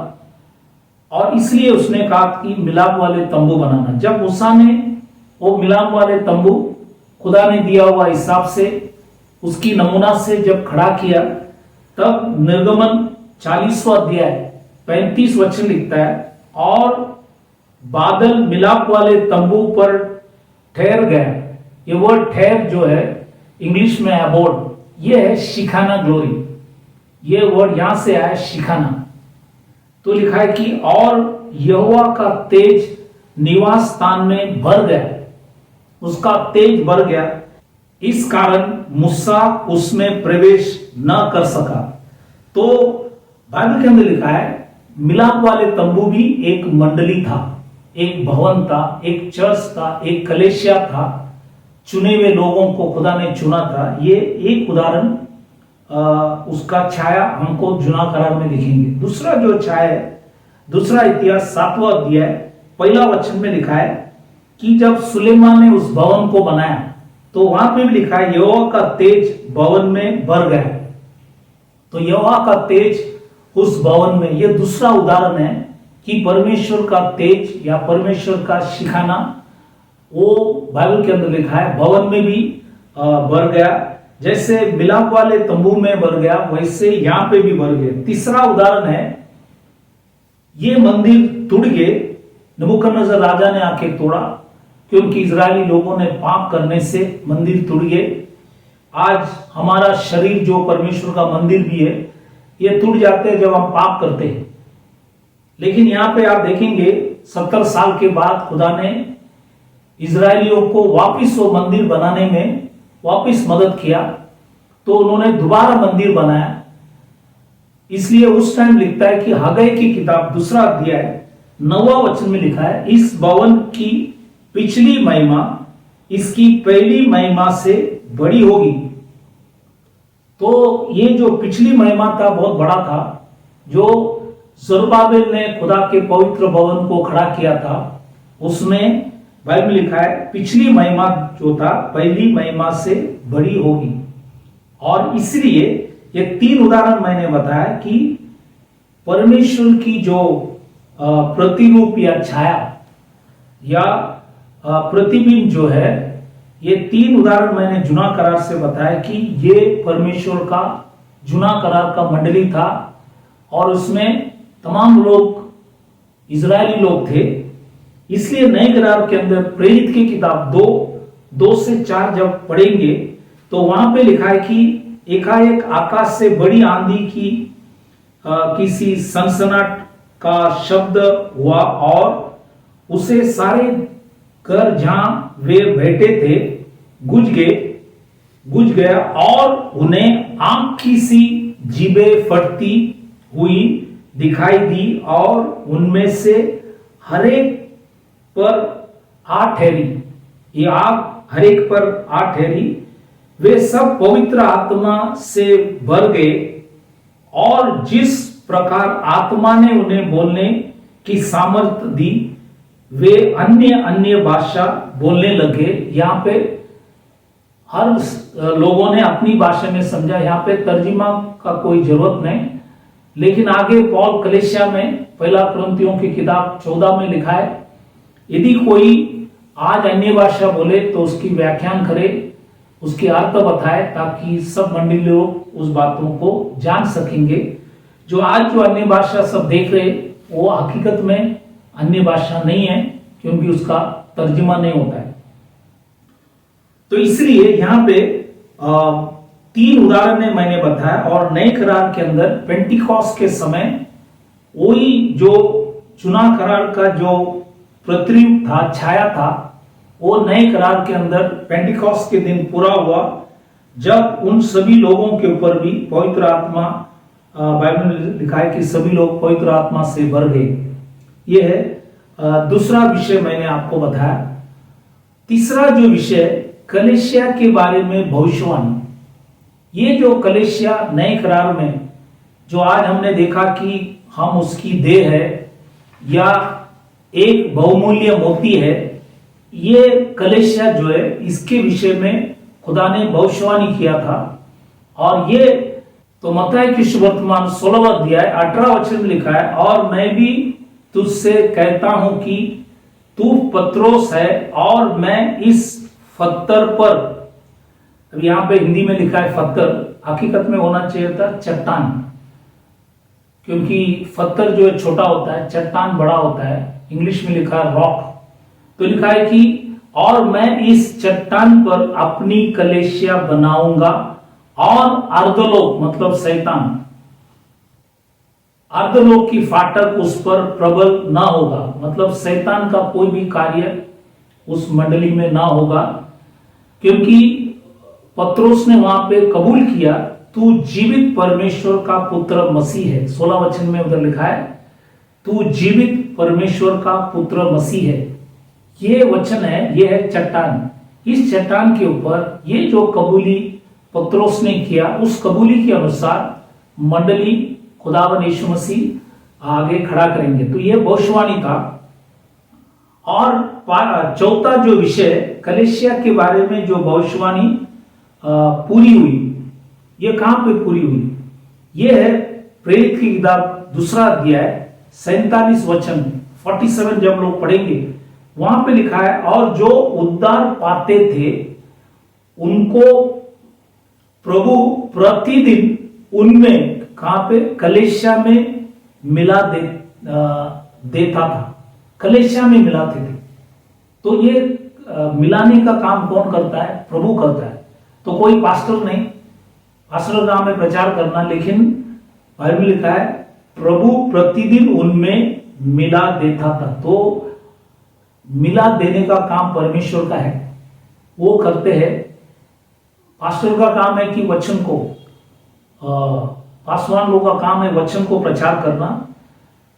और इसलिए उसने कहा कि मिलाप वाले तंबू बनाना। जब मूसा ने वो मिलाप वाले तंबू खुदा ने दिया हुआ हिसाब से उसकी नमूना से जब खड़ा किया, तब निर्गमन 40वां अध्याय 35 वचन लिखता है, और बादल मिलाप वाले तंबू पर ठहर गया। ये वर्ड ठहर जो है इंग्लिश में अबोर्ड, ये है शिखाना ग्लोरी। ये वर्ड यहां से आया शिखाना। तो लिखा है कि और यहोवा का तेज निवास स्थान में भर गया, उसका तेज भर गया, इस कारण मूसा उसमें प्रवेश न कर सका। तो बाइबल के अंदर लिखा है मिलाप वाले तंबू भी एक मंडली था, एक भवन था, एक चर्च था, एक कलीसिया था, चुने हुए लोगों को खुदा ने चुना था। ये एक उदाहरण, उसका छाया हमको जुना करार में दिखेंगे। दूसरा जो छाया है, दूसरा इतिहास 7वां अध्याय 1 वचन में लिखा है कि जब सुलेमान ने उस भवन को बनाया, तो वहां पे भी लिखा है यहोवा का तेज भवन में भर गया। तो यहोवा का तेज उस भवन में, यह दूसरा उदाहरण है कि परमेश्वर का तेज या परमेश्वर का शिखाना वो बाइबल के अंदर लिखा है भवन में भी भर गया। जैसे मिलाप वाले तंबू में भर गया, वैसे यहां पे भी भर गया। तीसरा उदाहरण है, ये मंदिर टूट गए, नबूकदनेस्सर राजा ने आके तोड़ा, क्योंकि इजरायली लोगों ने पाप करने से मंदिर टूट गए। आज हमारा शरीर जो परमेश्वर का मंदिर भी है, ये टूट जाते हैं जब हम पाप करते हैं। लेकिन यहां पे आप देखेंगे 70 साल के बाद खुदा ने इजरायलियों को वापिस वो मंदिर बनाने में वापिस मदद किया, तो उन्होंने दोबारा मंदिर बनाया। इसलिए उस टाइम लिखता है कि हगै की किताब 2 अध्याय 9वां वचन में लिखा है, इस भवन की पिछली महिमा इसकी पहली महिमा से बड़ी होगी। तो ये जो पिछली महिमा था बहुत बड़ा था, जो जरुब्बाबेल ने खुदा के पवित्र भवन को खड़ा किया था, उसमें बाइबल में लिखा है पिछली महिमा जो था पहली महिमा से बड़ी होगी। और इसलिए ये 3 उदाहरण मैंने बताया कि परमेश्वर की जो प्रतिरूप या छाया या प्रतिबिंब जो है, ये 3 उदाहरण मैंने जूना करार से बताया कि ये परमेश्वर का जूना करार का मंडली था और उसमें तमाम लोग इजरायली लोग थे। इसलिए नए करार के अंदर प्रेरित की किताब 2 से 4 जब पढ़ेंगे तो वहां पे लिखा है कि एकाएक आकाश से बड़ी आंधी की किसी सनसनाहट का शब्द हुआ और उसे सारे घर जहां वे बैठे थे गुज गया और उन्हें आंख की सी जीभें फटती हुई दिखाई दी और उनमें से हरेक पर आ ठहरी। ये आग हरेक पर आ ठहरी। वे सब पवित्र आत्मा से भर गए और जिस प्रकार आत्मा ने उन्हें बोलने की सामर्थ्य दी वे अन्य अन्य भाषा बोलने लगे। यहाँ पे हर लोगों ने अपनी भाषा में समझा, यहाँ पे तर्जुमा का कोई जरूरत नहीं। लेकिन आगे पौल कलीसिया में 1 कुरिन्थियों की किताब 14 में लिखा है यदि कोई आज अन्य भाषा बोले तो उसकी व्याख्यान करे, उसके अर्थ बताए ताकि सब मंडली लोग उस बातों को जान सकेंगे। जो आज जो अन्य भाषा सब देख रहे वो हकीकत में अन्य भाषा नहीं है क्योंकि उसका तर्जुमा नहीं होता है। तो इसलिए यहाँ पे 3 उदाहरण मैंने बताया और नए करार के अंदर पेंटिकॉस्ट के समय वही जो चुना करार का जो प्रतिरूप था, छाया था, वो नए करार के अंदर पेंटिकॉस्ट के दिन पूरा हुआ जब उन सभी लोगों के ऊपर भी पवित्र आत्मा, बाइबल में लिखा है कि सभी लोग पवित्र आत्मा से भर गए। ये है दूसरा विषय मैंने आपको बताया। तीसरा जो विषय कलीसिया के बारे में भविष्यवाणी। ये जो कलीसिया नए करार में जो आज हमने देखा कि हम उसकी देह है या एक बहुमूल्य मोती है, ये कलीसिया जो है इसके विषय में खुदा ने भविष्यवाणी किया था। और ये तो मत्ती की सुवर्तमान 16वां अध्याय 18 वचन में लिखा है और मैं भी तुझसे कहता हूं कि तू पत्रोस है और मैं इस पत्थर पर, अब यहां पे हिंदी में लिखा है पत्थर, हकीकत में होना चाहिए था चट्टान, क्योंकि पत्थर जो है छोटा होता है, चट्टान बड़ा होता है। इंग्लिश में लिखा है रॉक। तो लिखा है कि और मैं इस चट्टान पर अपनी कलीसिया बनाऊंगा और अर्धलोक मतलब शैतान, अर्धलोक की फाटक उस पर प्रबल ना होगा, मतलब शैतान का कोई भी कार्य उस मंडली में ना होगा। क्योंकि पत्रोस ने वहां पे कबूल किया तू जीवित परमेश्वर का पुत्र मसीह है। 16 वचन में उधर लिखा है तू जीवित परमेश्वर का पुत्र मसीह है। ये वचन है, ये है चट्टान। इस चट्टान के ऊपर ये जो कबूली पत्रोस ने किया उस कबूली के अनुसार मंडली खुदावन यीशु मसीह आगे खड़ा करेंगे। तो ये भविष्यवाणी था। और चौथा जो विषय कलीसिया के बारे में जो भविष्यवाणी पूरी हुई, ये कहां पे पूरी हुई? ये है प्रेरित की किताब 2 अध्याय 47 वचन 47 जब लोग पढ़ेंगे वहां पे लिखा है और जो उद्धार पाते थे उनको प्रभु प्रतिदिन उनमें कहां पे कलीसिया में मिला देता था, कलीसिया में मिलाते थे। तो ये मिलाने का काम कौन करता है? प्रभु करता है। तो कोई पास्टर नहीं, पास्टर का काम है प्रचार करना, लेकिन बाइबल में लिखा है प्रभु प्रतिदिन उनमें मिला देता था। तो मिला देने का काम परमेश्वर का है, वो करते हैं। पास्टर का काम है कि वचन को, पासवान लोगों का काम है वचन को प्रचार करना,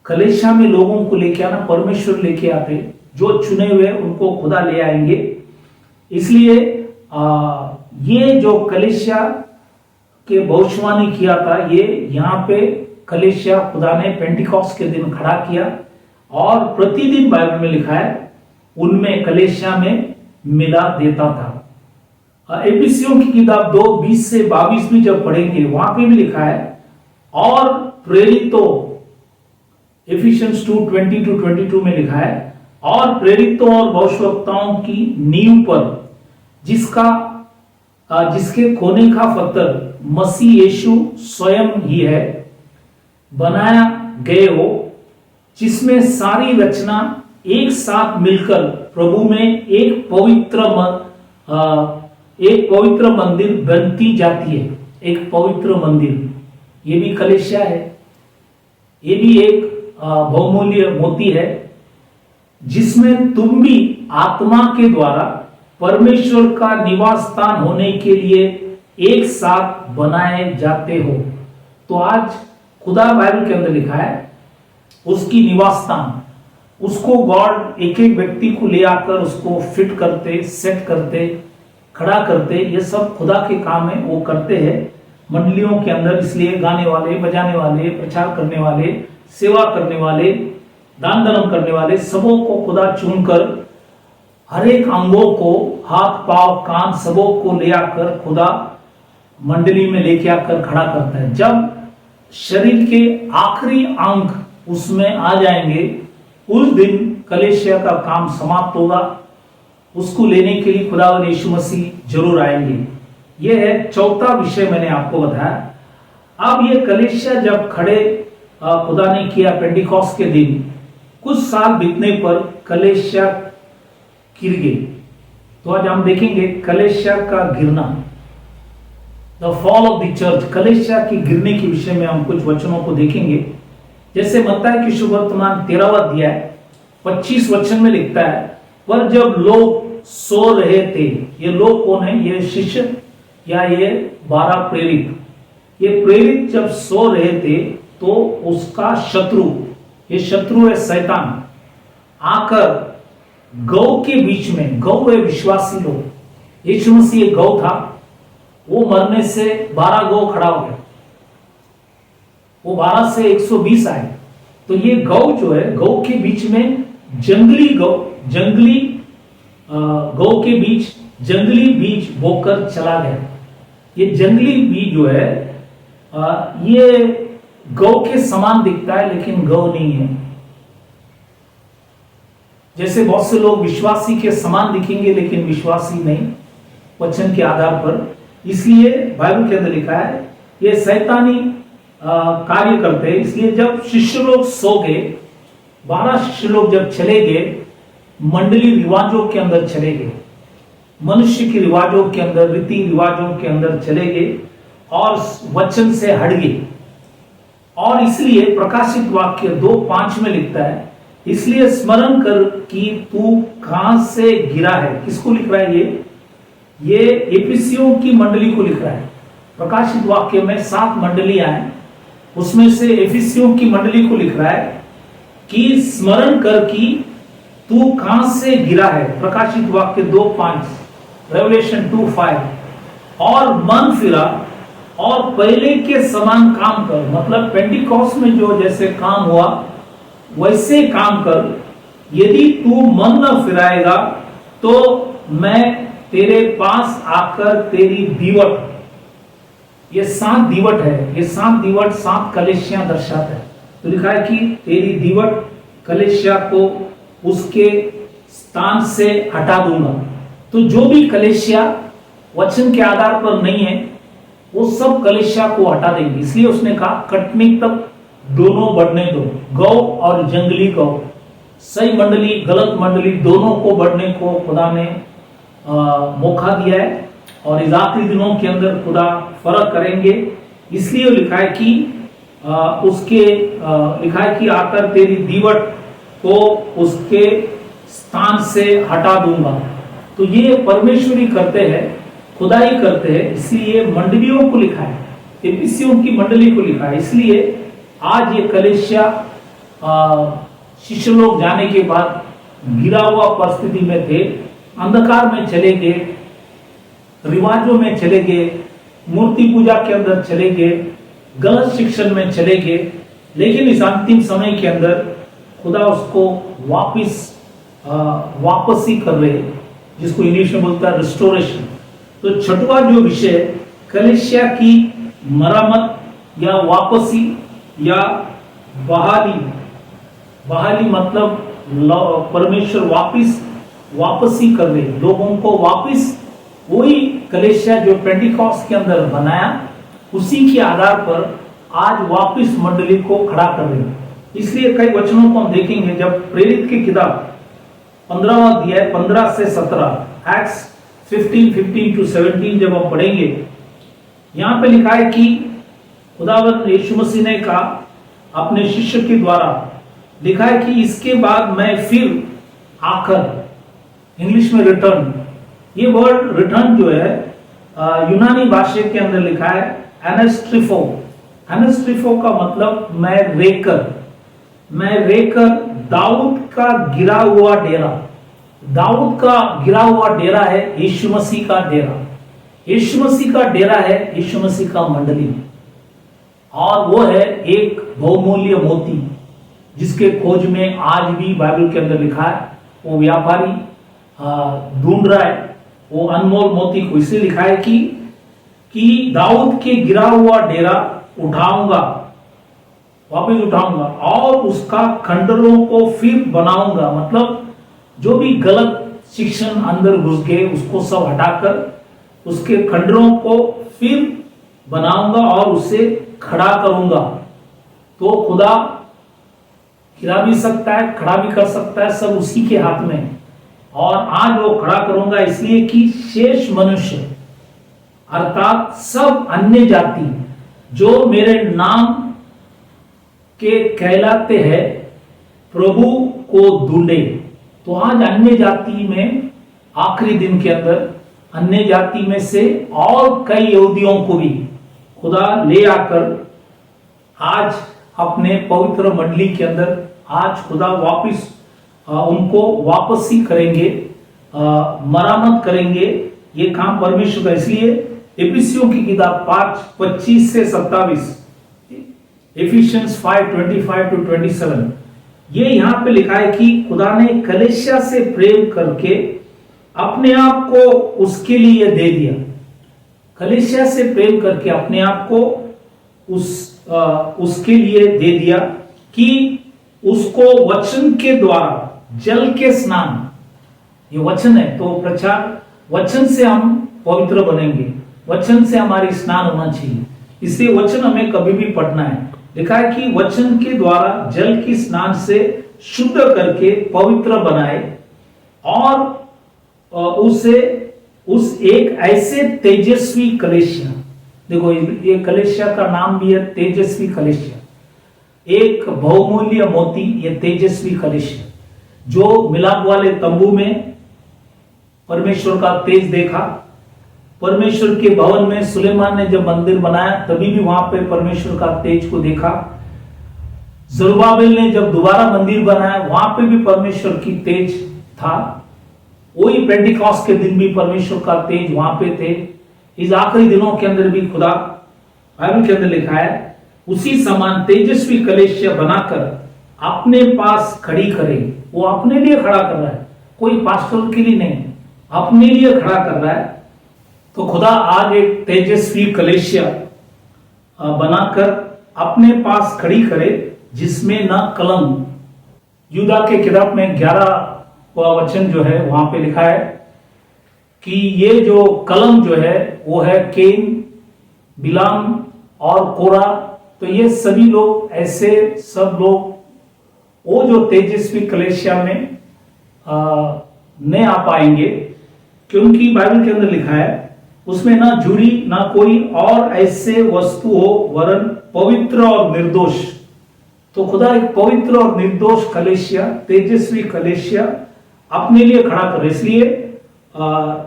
कलीसिया में लोगों को लेके आना। परमेश्वर लेके आते, जो चुने हुए उनको खुदा ले आएंगे। इसलिए ये जो कलीसिया के भविष्यवाणी किया था, ये यहाँ पे कलीसिया खुदा ने पेंटिकॉस्ट के दिन खड़ा किया और प्रतिदिन बाइबल में लिखा है उनमें कलीसिया में मिला देता था। एफिसियों की किताब 2:20 से 22 में जब पढ़ेंगे वहां पे भी लिखा है, और प्रेरितों, एफिशियंस 2:20-22 में लिखा है, और प्रेरितों और भविष्यवक्ताओं की नींव पर जिसके कोने का पत्थर मसीह यीशु स्वयं ही है बनाया गए हो, जिसमें सारी रचना एक साथ मिलकर प्रभु में एक पवित्र मंदिर बनती जाती है। एक पवित्र मंदिर, ये भी कलीसिया है, ये भी एक बहुमूल्य मोती है, जिसमें तुम भी आत्मा के द्वारा परमेश्वर का निवास स्थान होने के लिए एक साथ बनाए जाते हो। तो आज खुदा बाइबल के अंदर लिखा है उसकी निवास स्थान, उसको गॉड एक एक व्यक्ति को ले आकर उसको फिट करते, सेट करते, खड़ा करते, ये सब खुदा के काम है, वो करते हैं मंडलियों के अंदर। इसलिए गाने वाले, बजाने वाले, प्रचार करने वाले, सेवा करने वाले, दान धर्म करने वाले, सबों को खुदा चुनकर हर एक अंगों को, हाथ पांव कान सबों को ले आकर खुदा मंडली में लेके आकर खड़ा करता है। जब शरीर के आखिरी अंग उसमें आ जाएंगे, उस दिन कलीसिया का काम समाप्त होगा। उसको लेने के लिए खुदावंद यीशु मसीह जरूर आएंगे। यह है चौथा विषय मैंने आपको बताया। अब ये कलीसिया जब खड़े खुदा ने किया पेंटिकॉस्ट के दिन, कुछ साल बीतने पर कलीसिया गिर गई। तो आज हम देखेंगे कलीसिया का गिरना, the fall of the church, कलीसिया की गिरने के विषय में हम कुछ वचनों को देखेंगे। जैसे मत्ती की सुवर्तमान 13वां अध्याय 25 वचन में लिखता है, पर जब लोग सो रहे थे, ये लोग कौन है? ये शिष्य या ये 12 प्रेरित। ये प्रेरित जब सो रहे थे तो उसका शत्रु, ये शत्रु है शैतान, आकर गौ के बीच में, गौ है विश्वासी लोग, यीशु मसीह एक गौ था, वो मरने से 12 गौ खड़ा हो गया, वो 12 से 120 आए। तो ये गौ जो है, गौ के बीच में जंगली गौ के बीच जंगली बीज बोकर चला गया। ये जंगली बीज जो है ये गौ के समान दिखता है लेकिन गौ नहीं है। जैसे बहुत से लोग विश्वासी के समान दिखेंगे लेकिन विश्वासी नहीं, वचन के आधार पर। इसलिए बाइबल के अंदर लिखा है ये शैतानी कार्य करते हैं। इसलिए जब शिष्य लोग सो गए, 12 शिष्य लोग जब चले गए, मंडली रिवाजों के अंदर चले गए, मनुष्य के रिवाजों के अंदर, रीति रिवाजों के अंदर चले गए और वचन से हट गए। और इसलिए प्रकाशित वाक्य 2:5 में लिखता है, इसलिए स्मरण कर कि तू कहां से गिरा है। किसको लिख रहा है? ये एफिसियों की मंडली को लिख रहा है। प्रकाशित वाक्य में 7 मंडलियां हैं, उसमें से एफिसियों की मंडली को लिख रहा है कि स्मरण कर कि तू कहां से गिरा है। प्रकाशित वाक्य 2:5, रेवलेशन 2:5, और मन फिरा और पहले के समान काम कर। मतलब पेंटिकॉस्ट में जो जैसे काम हुआ वैसे काम कर। यदि तू मन न फिराएगा तो मैं तेरे पास आकर तेरी दीवट, ये 7 दीवट है, ये 7 दीवट 7 कलीसिया दर्शाता है। तो लिखा है कि तेरी दीवट कलीसिया को उसके स्थान से हटा दूंगा। तो जो भी कलीसिया वचन के आधार पर नहीं है वो सब कलीसिया को हटा देंगे। इसलिए उसने कहा कटनी तक दोनों बढ़ने दो, गौ और जंगली गौ, सही मंडली गलत मंडली दोनों को बढ़ने को खुदा ने मौका दिया है। और इस आखिरी दिनों के अंदर खुदा फर्क करेंगे। इसलिए लिखा है कि लिखा है कि आकर तेरी दीवट को उसके स्थान से हटा दूंगा। तो ये परमेश्वरी करते हैं, खुदा ही करते हैं। इसलिए मंडलियों को लिखा है, एफिसियों की मंडली को लिखा है। इसलिए आज ये कलीसिया शिष्य लोग जाने के बाद गिरा हुआ परिस्थिति में थे, अंधकार में चले गए, रिवाजों में चले गए, मूर्ति पूजा के अंदर चले गए, गलत शिक्षण में चले गए। लेकिन इस अंतिम समय के अंदर खुदा उसको वापिस वापसी कर रहे हैं, जिसको इंग्लिश में बोलता है रिस्टोरेशन। तो छठवां जो विषय कलीसिया की मरम्मत या वापसी या बहाली। बहाली मतलब परमेश्वर वापसी कर रहे लोगों को वापस, वही कलीसिया जो पेंटिकॉस्ट के अंदर बनाया उसी के आधार पर आज वापस मंडली को खड़ा कर रहे हैं। इसलिए कई वचनों को हम देखेंगे जब प्रेरित की किताब 15वां अध्याय 15 से 17 एक्ट्स 15 to 17 जब हम पढ़ेंगे, यहां पे लिखा है कि खुदावंद यीशु मसीह ने कहा अपने शिष्य के द्वारा, लिखा है कि इसके बाद मैं फिर आकर, इंग्लिश में रिटर्न, ये वर्ड रिटर्न जो है यूनानी भाषा के अंदर लिखा है एनेस्ट्रिफो। एनेस्ट्रिफो का मतलब मैं रेकर दाऊद का गिरा हुआ डेरा। दाऊद का गिरा हुआ डेरा है यीशु मसीह का डेरा। यीशु मसीह का डेरा है यीशु मसीह का मंडली, और वो है एक बहुमूल्य मोती जिसके खोज में आज भी बाइबल के अंदर लिखा है वो व्यापारी ढूंढ रहा है वो अनमोल मोती को। इसलिए लिखा है कि दाऊद के गिरा हुआ डेरा उठाऊंगा, वापस उठाऊंगा और उसका खंडरों को फिर बनाऊंगा। मतलब जो भी गलत शिक्षण अंदर घुस गए उसको सब हटाकर उसके खंडरों को फिर बनाऊंगा और उसे खड़ा करूंगा। तो खुदा गिरा भी सकता है, खड़ा भी कर सकता है, सब उसी के हाथ में। और आज वो खड़ा करूंगा इसलिए कि शेष मनुष्य अर्थात सब अन्य जाति जो मेरे नाम के कहलाते हैं प्रभु को ढूंढे। तो आज अन्य जाति में आखिरी दिन के अंदर अन्य जाति में से और कई यहूदियों को भी खुदा ले आकर आज अपने पवित्र मंडली के अंदर आज खुदा वापस उनको वापसी करेंगे, मरामत करेंगे। ये काम परमेश्वर का। इसलिए एफिसियों की किताब 5:25 से 27, एफिशियंस 5:25 to 27, ये यहां पे लिखा है कि खुदा ने कलीसिया से प्रेम करके अपने आप को उसके लिए दे दिया। कलीसिया से प्रेम करके अपने आप को उसके लिए दे दिया कि उसको वचन के द्वारा जल के स्नान, ये वचन है तो प्रचार, वचन से हम पवित्र बनेंगे, वचन से हमारी स्नान होना चाहिए। इसलिए वचन हमें कभी भी पढ़ना है। लिखा है कि वचन के द्वारा जल की स्नान से शुद्ध करके पवित्र बनाए और उस एक ऐसे तेजस्वी कलीसिया, देखो ये कलीसिया का नाम भी है तेजस्वी कलीसिया, एक बहुमूल्य मोती, ये तेजस्वी कलीसिया जो मिलाप वाले तंबू में परमेश्वर का तेज देखा। परमेश्वर के भवन में सुलेमान ने जब मंदिर बनाया तभी भी वहां पे परमेश्वर का तेज को देखा। जरुब्बाबेल ने जब दोबारा मंदिर बनाया वहां पे भी परमेश्वर की तेज था। वही पेंटिकॉस्ट के दिन भी परमेश्वर का तेज वहां पे थे। इस आखिरी दिनों के अंदर भी खुदा बाइबल के अंदर लिखा है उसी समान तेजस्वी कलीसिया बनाकर अपने पास खड़ी करे। वो अपने लिए खड़ा कर रहा है, कोई पास्टर के लिए नहीं, अपने लिए खड़ा कर रहा है। तो खुदा आज एक तेजस्वी कलीसिया बनाकर अपने पास खड़ी करे जिसमें न कलंक। यूदा के किताब में 11वां वचन जो है वहां पे लिखा है कि ये जो कलम जो है वो है केन, बिलाम और कोरा। तो ये सभी लोग, ऐसे सब लोग वो जो तेजस्वी कलीसिया में नहीं आ पाएंगे, क्योंकि बाइबल के अंदर लिखा है उसमें ना जुड़ी ना कोई और ऐसे वस्तु हो वरन पवित्र और निर्दोष। तो खुदा एक पवित्र और निर्दोष कलीसिया, तेजस्वी कलीसिया अपने लिए खड़ा कर। इसलिए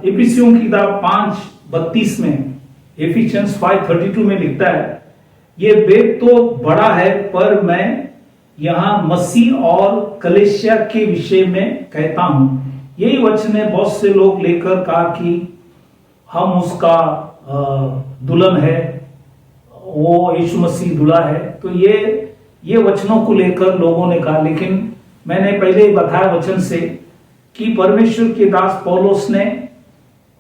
एफिसियों की किताब 5:32 में, एफिशियंस 5:32 में लिखता है ये वेद तो बड़ा है पर मैं यहां मसीह और कलीसिया के विषय में कहता हूं। यही वचन है बहुत से लोग लेकर कहा कि हम उसका दुल्हन है, वो यीशु मसीह दूल्हा है। तो ये वचनों को लेकर लोगों ने कहा, लेकिन मैंने पहले ही बताया वचन से कि परमेश्वर के दास पौलुस ने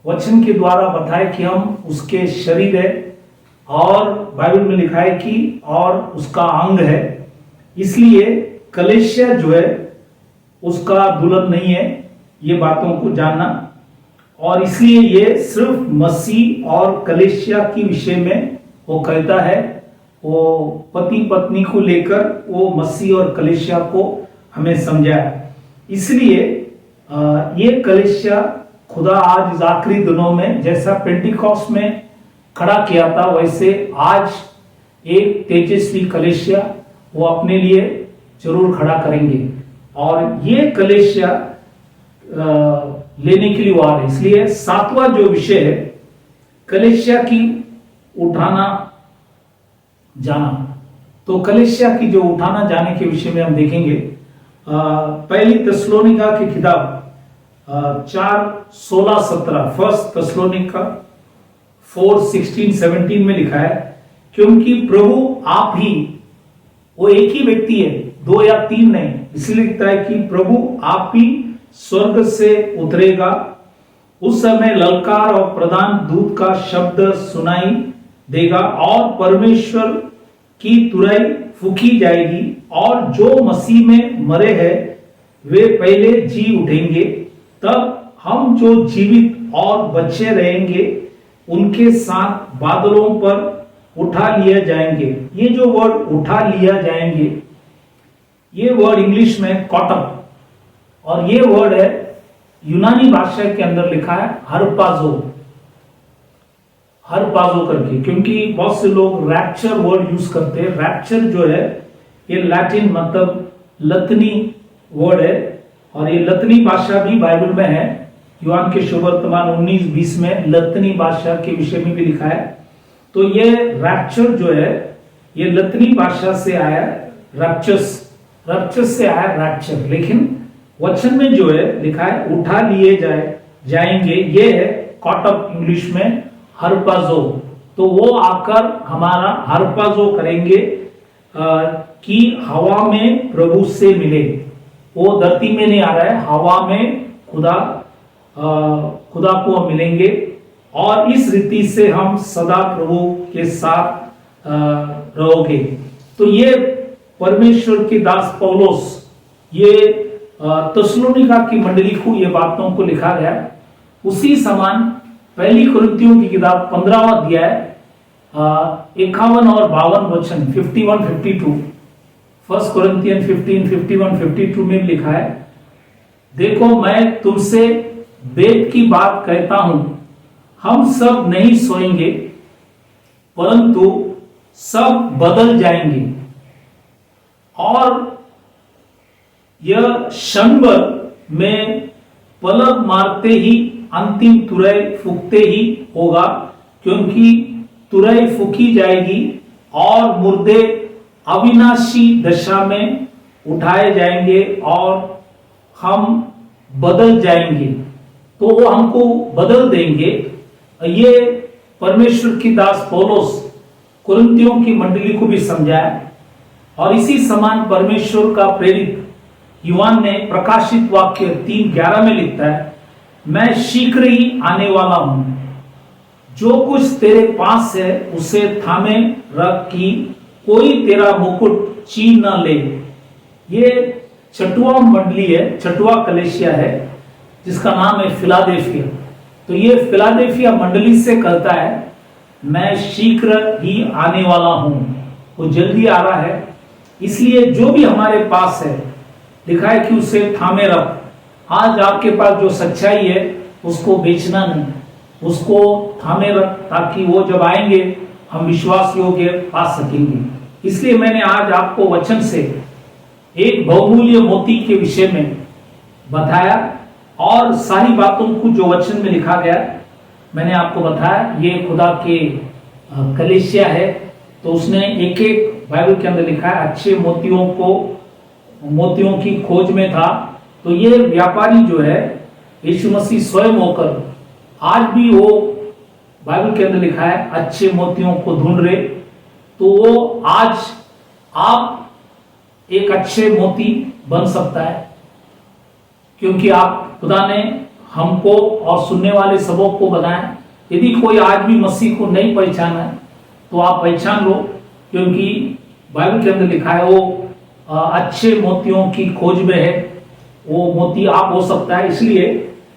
वचन के द्वारा बताया कि हम उसके शरीर है, और बाइबल में लिखा है कि और उसका अंग है। इसलिए कलीसिया जो है उसका दुल्हन नहीं है, ये बातों को जानना। और इसलिए ये सिर्फ मसीह और कलीसिया के विषय में वो कहता है, वो पति पत्नी को लेकर वो मसीह और कलीसिया को हमें समझाया। इसलिए ये कलीसिया खुदा आज इस आखिरी दिनों में जैसा पेंटिकॉस्ट में खड़ा किया था, वैसे आज एक तेजस्वी कलीसिया वो अपने लिए जरूर खड़ा करेंगे। और ये कलीसिया लेने के लिए वो आ रहे। इसलिए 7वां जो विषय है कलीसिया की उठाना जाना, तो कलीसिया की जो उठाना जाने के विषय में हम देखेंगे। पहली थिस्सलुनीका की किताब 4:16-17, फर्स्ट थिस्सलुनीका 4:16-17 में लिखा है, क्योंकि प्रभु आप ही, वो एक ही व्यक्ति है, 2 या 3 नहीं। इसलिए लिखता है कि प्रभु आप ही स्वर्ग से उतरेगा, उस समय ललकार और प्रधान दूत का शब्द सुनाई देगा, और परमेश्वर की तुरही फूकी जाएगी, और जो मसीह में मरे हैं वे पहले जी उठेंगे। तब हम जो जीवित और बचे रहेंगे उनके साथ बादलों पर उठा लिए जाएंगे। ये जो वर्ड उठा लिया जाएंगे, ये वर्ड इंग्लिश में कॉट अप, और ये वर्ड है यूनानी भाषा के अंदर लिखा है हरपाजो, हरपाजो करके, क्योंकि बहुत से लोग रैप्चर वर्ड यूज करते हैं। रैप्चर जो है ये लैटिन मतलब लतनी वर्ड है, और ये लतनी भाषा भी बाइबल में है। यूहान के सुवर्तमान 19:20 में लतनी भाषा के विषय में भी लिखा है। तो ये रैप्चर जो है ये लतनी भाषा से आया, रैप्चर्स से आया रैप्चर, लेकिन वचन में जो है लिखा है उठा लिए जाएंगे, ये है कॉट अप इंग्लिश में हरपाजो। तो वो आकर हमारा हरपाजो करेंगे कि हवा में प्रभु से मिले। वो धरती में नहीं आ रहा है, हवा में खुदा को मिलेंगे, और इस रीति से हम सदा प्रभु के साथ रहोगे। तो ये परमेश्वर के दास पौलुस ये थिस्सलुनीका की मंडली को ये बातों को लिखा गया। उसी समान पहली कुरिन्थियों की किताब 15वां अध्याय 51 और 52 वचन 51-52, फर्स्ट कुरिन्थियन 15:51-52 में लिखा है, देखो मैं तुमसे वेद की बात कहता हूं, हम सब नहीं सोएंगे परंतु सब बदल जाएंगे, और यह क्षण भर में पलक मारते ही अंतिम तुरही फूकते ही होगा, क्योंकि तुरही फूकी जाएगी और मुर्दे अविनाशी दशा में उठाए जाएंगे और हम बदल जाएंगे। तो वो हमको बदल देंगे। ये परमेश्वर की दास पौलुस कुरिन्थियों की मंडली को भी समझाया, और इसी समान परमेश्वर का प्रेरित यूहान ने प्रकाशित वाक्य 3:11 में लिखता है, मैं शीघ्र ही आने वाला हूं, जो कुछ तेरे पास है उसे थामे रख कि कोई तेरा मुकुट छीन न ले। ये 6वां मंडली है, 6वां कलीसिया है, जिसका नाम है फिलाडेल्फिया। तो ये फिलाडेल्फिया मंडली से कहता है मैं शीघ्र ही आने वाला हूं, वो जल्दी आ रहा है। इसलिए जो भी हमारे पास है लिखा है कि उसे थामे रख। आज आपके पास जो सच्चाई है उसको बेचना नहीं, उसको थामे रख, ताकि वो जब आएंगे हम विश्वास योग्य पा सकेंगे। इसलिए मैंने आज आपको वचन से एक बहुमूल्य मोती के विषय में बताया, और सारी बातों को जो वचन में लिखा गया मैंने आपको बताया। ये खुदा के कलीसिया है, तो उसने एक एक बाइबल के अंदर लिखा है अच्छे मोतियों की खोज में था। तो ये व्यापारी जो है यीशु मसीह स्वयं होकर आज भी वो बाइबल के अंदर लिखा है अच्छे मोतियों को ढूंढ रहे। तो वो आज आप एक अच्छे मोती बन सकता है, क्योंकि आप खुदा ने हमको और सुनने वाले सबों को बनाया। यदि कोई आज भी मसीह को नहीं पहचाना है तो आप पहचान लो, क्योंकि बाइबल के अंदर लिखा है वो अच्छे मोतियों की खोज में है, वो मोती आप हो सकता है। इसलिए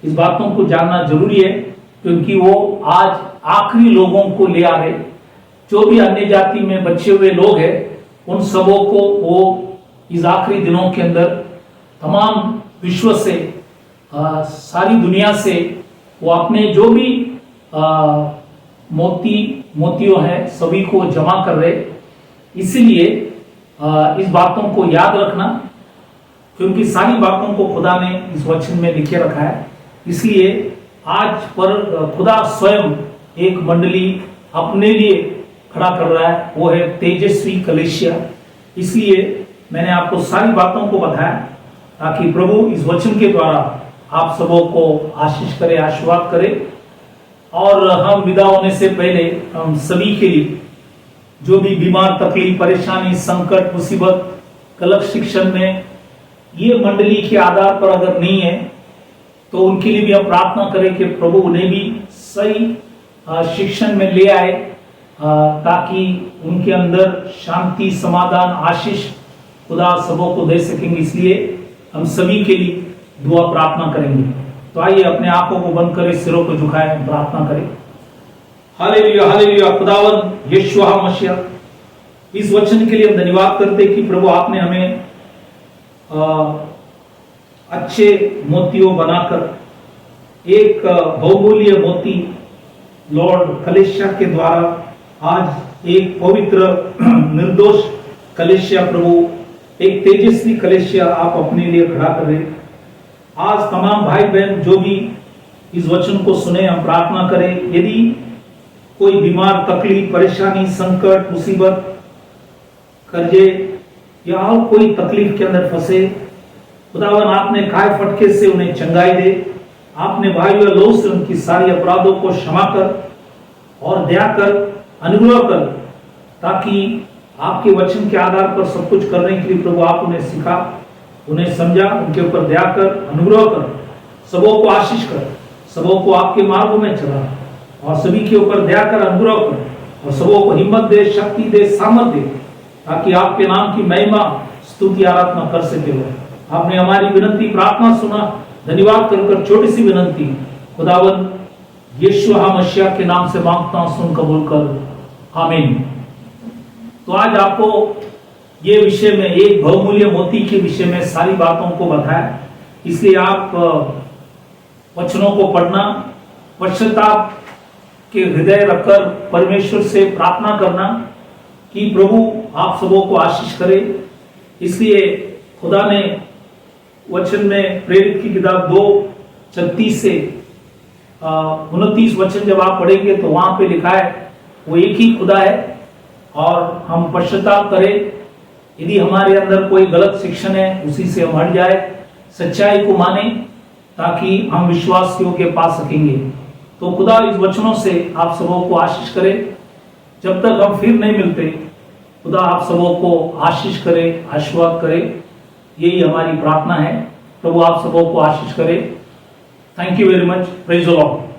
इस बातों को जानना जरूरी है, क्योंकि वो आज आखिरी लोगों को ले आ रहे। जो भी अन्य जाति में बचे हुए लोग हैं उन सबों को वो इस आखिरी दिनों के अंदर तमाम विश्व से सारी दुनिया से वो अपने जो भी मोतियों हैं सभी को जमा कर रहे। इसलिए इस बातों को याद रखना, क्योंकि सारी बातों को खुदा ने इस वचन में लिखे रखा है। इसलिए आज पर खुदा स्वयं एक मंडली अपने लिए खड़ा कर रहा है, वो है तेजस्वी कलीसिया। इसलिए मैंने आपको सारी बातों को बताया ताकि प्रभु इस वचन के द्वारा आप सबों को आशीष करे, आशीर्वाद करे। और हम विदा होने से पहले हम सभी के लिए जो भी बीमार, तकलीफ, परेशानी, संकट, मुसीबत, गलत शिक्षण में ये मंडली के आधार पर अगर नहीं है तो उनके लिए भी हम प्रार्थना करें कि प्रभु उन्हें भी सही शिक्षण में ले आए, ताकि उनके अंदर शांति, समाधान, आशीष खुदा सबों को दे सकेंगे। इसलिए हम सभी के लिए दुआ प्रार्थना करेंगे। तो आइए अपने आंखों को बंद करें, सिरों को झुकाएं, प्रार्थना करें। Hallelujah, hallelujah. खुदावंद यीशु मसीह, इस वचन के लिए हम धन्यवाद करते कि प्रभु आपने हमें अच्छे मोतियों बनाकर एक बहुमूल्य मोती लॉर्ड कलीसिया के द्वारा आज एक पवित्र निर्दोष कलीसिया, प्रभु एक तेजस्वी कलीसिया आप अपने लिए खड़ा कर रहे। आज तमाम भाई बहन जो भी इस वचन को सुने, हम प्रार्थना करें यदि कोई बीमार, तकलीफ, परेशानी, संकट, मुसीबत, कर्जे या और कोई तकलीफ के अंदर फंसे, खुदावन आपने काय फटके से उन्हें चंगाई दे। आपने भाई और लोग से उनकी सारी अपराधों को क्षमा कर और दया कर, अनुग्रह कर, ताकि आपके वचन के आधार पर सब कुछ करने के लिए प्रभु आप उन्हें सिखा, उन्हें समझा, उनके ऊपर दया कर, अनुग्रह कर, सबों को आशीष कर, सबों को आपके मार्गों में चला और सभी के ऊपर दया कर, अनुग्रह कर और सबों को हिम्मत दे, शक्ति दे, सामर्थ दे, ताकि आपके नाम की महिमा, स्तुति, आराधना कर सके। आपने हमारी विनती, प्रार्थना सुना, धन्यवाद कर छोटी सी विनती खुदावन यीशु मसीह के नाम से मांगता हूं, सुन कबूल कर, आमीन। तो आज आपको ये विषय में, एक बहुमूल्य मोती के विषय में सारी बातों को बताया। इसलिए आप वचनों को पढ़ना, पश्चाताप के हृदय रखकर परमेश्वर से प्रार्थना करना कि प्रभु आप सबों को आशीष करे। इसलिए खुदा ने वचन में प्रेरित की किताब 2:36 से 29 वचन जब आप पढ़ेंगे तो वहां पे लिखा है वो एक ही खुदा है और हम पश्चाताप करें। यदि हमारे अंदर कोई गलत शिक्षण है उसी से हम हट जाए, सच्चाई को माने, ताकि हम विश्वास योग्य पा सकेंगे। तो खुदा इस वचनों से आप सबों को आशीष करे। जब तक हम फिर नहीं मिलते, खुदा आप सबों को आशीष करे, आशीर्वाद करे, यही हमारी प्रार्थना है। प्रभु आप सबों को आशीष करे। Thank you very much. Praise the Lord.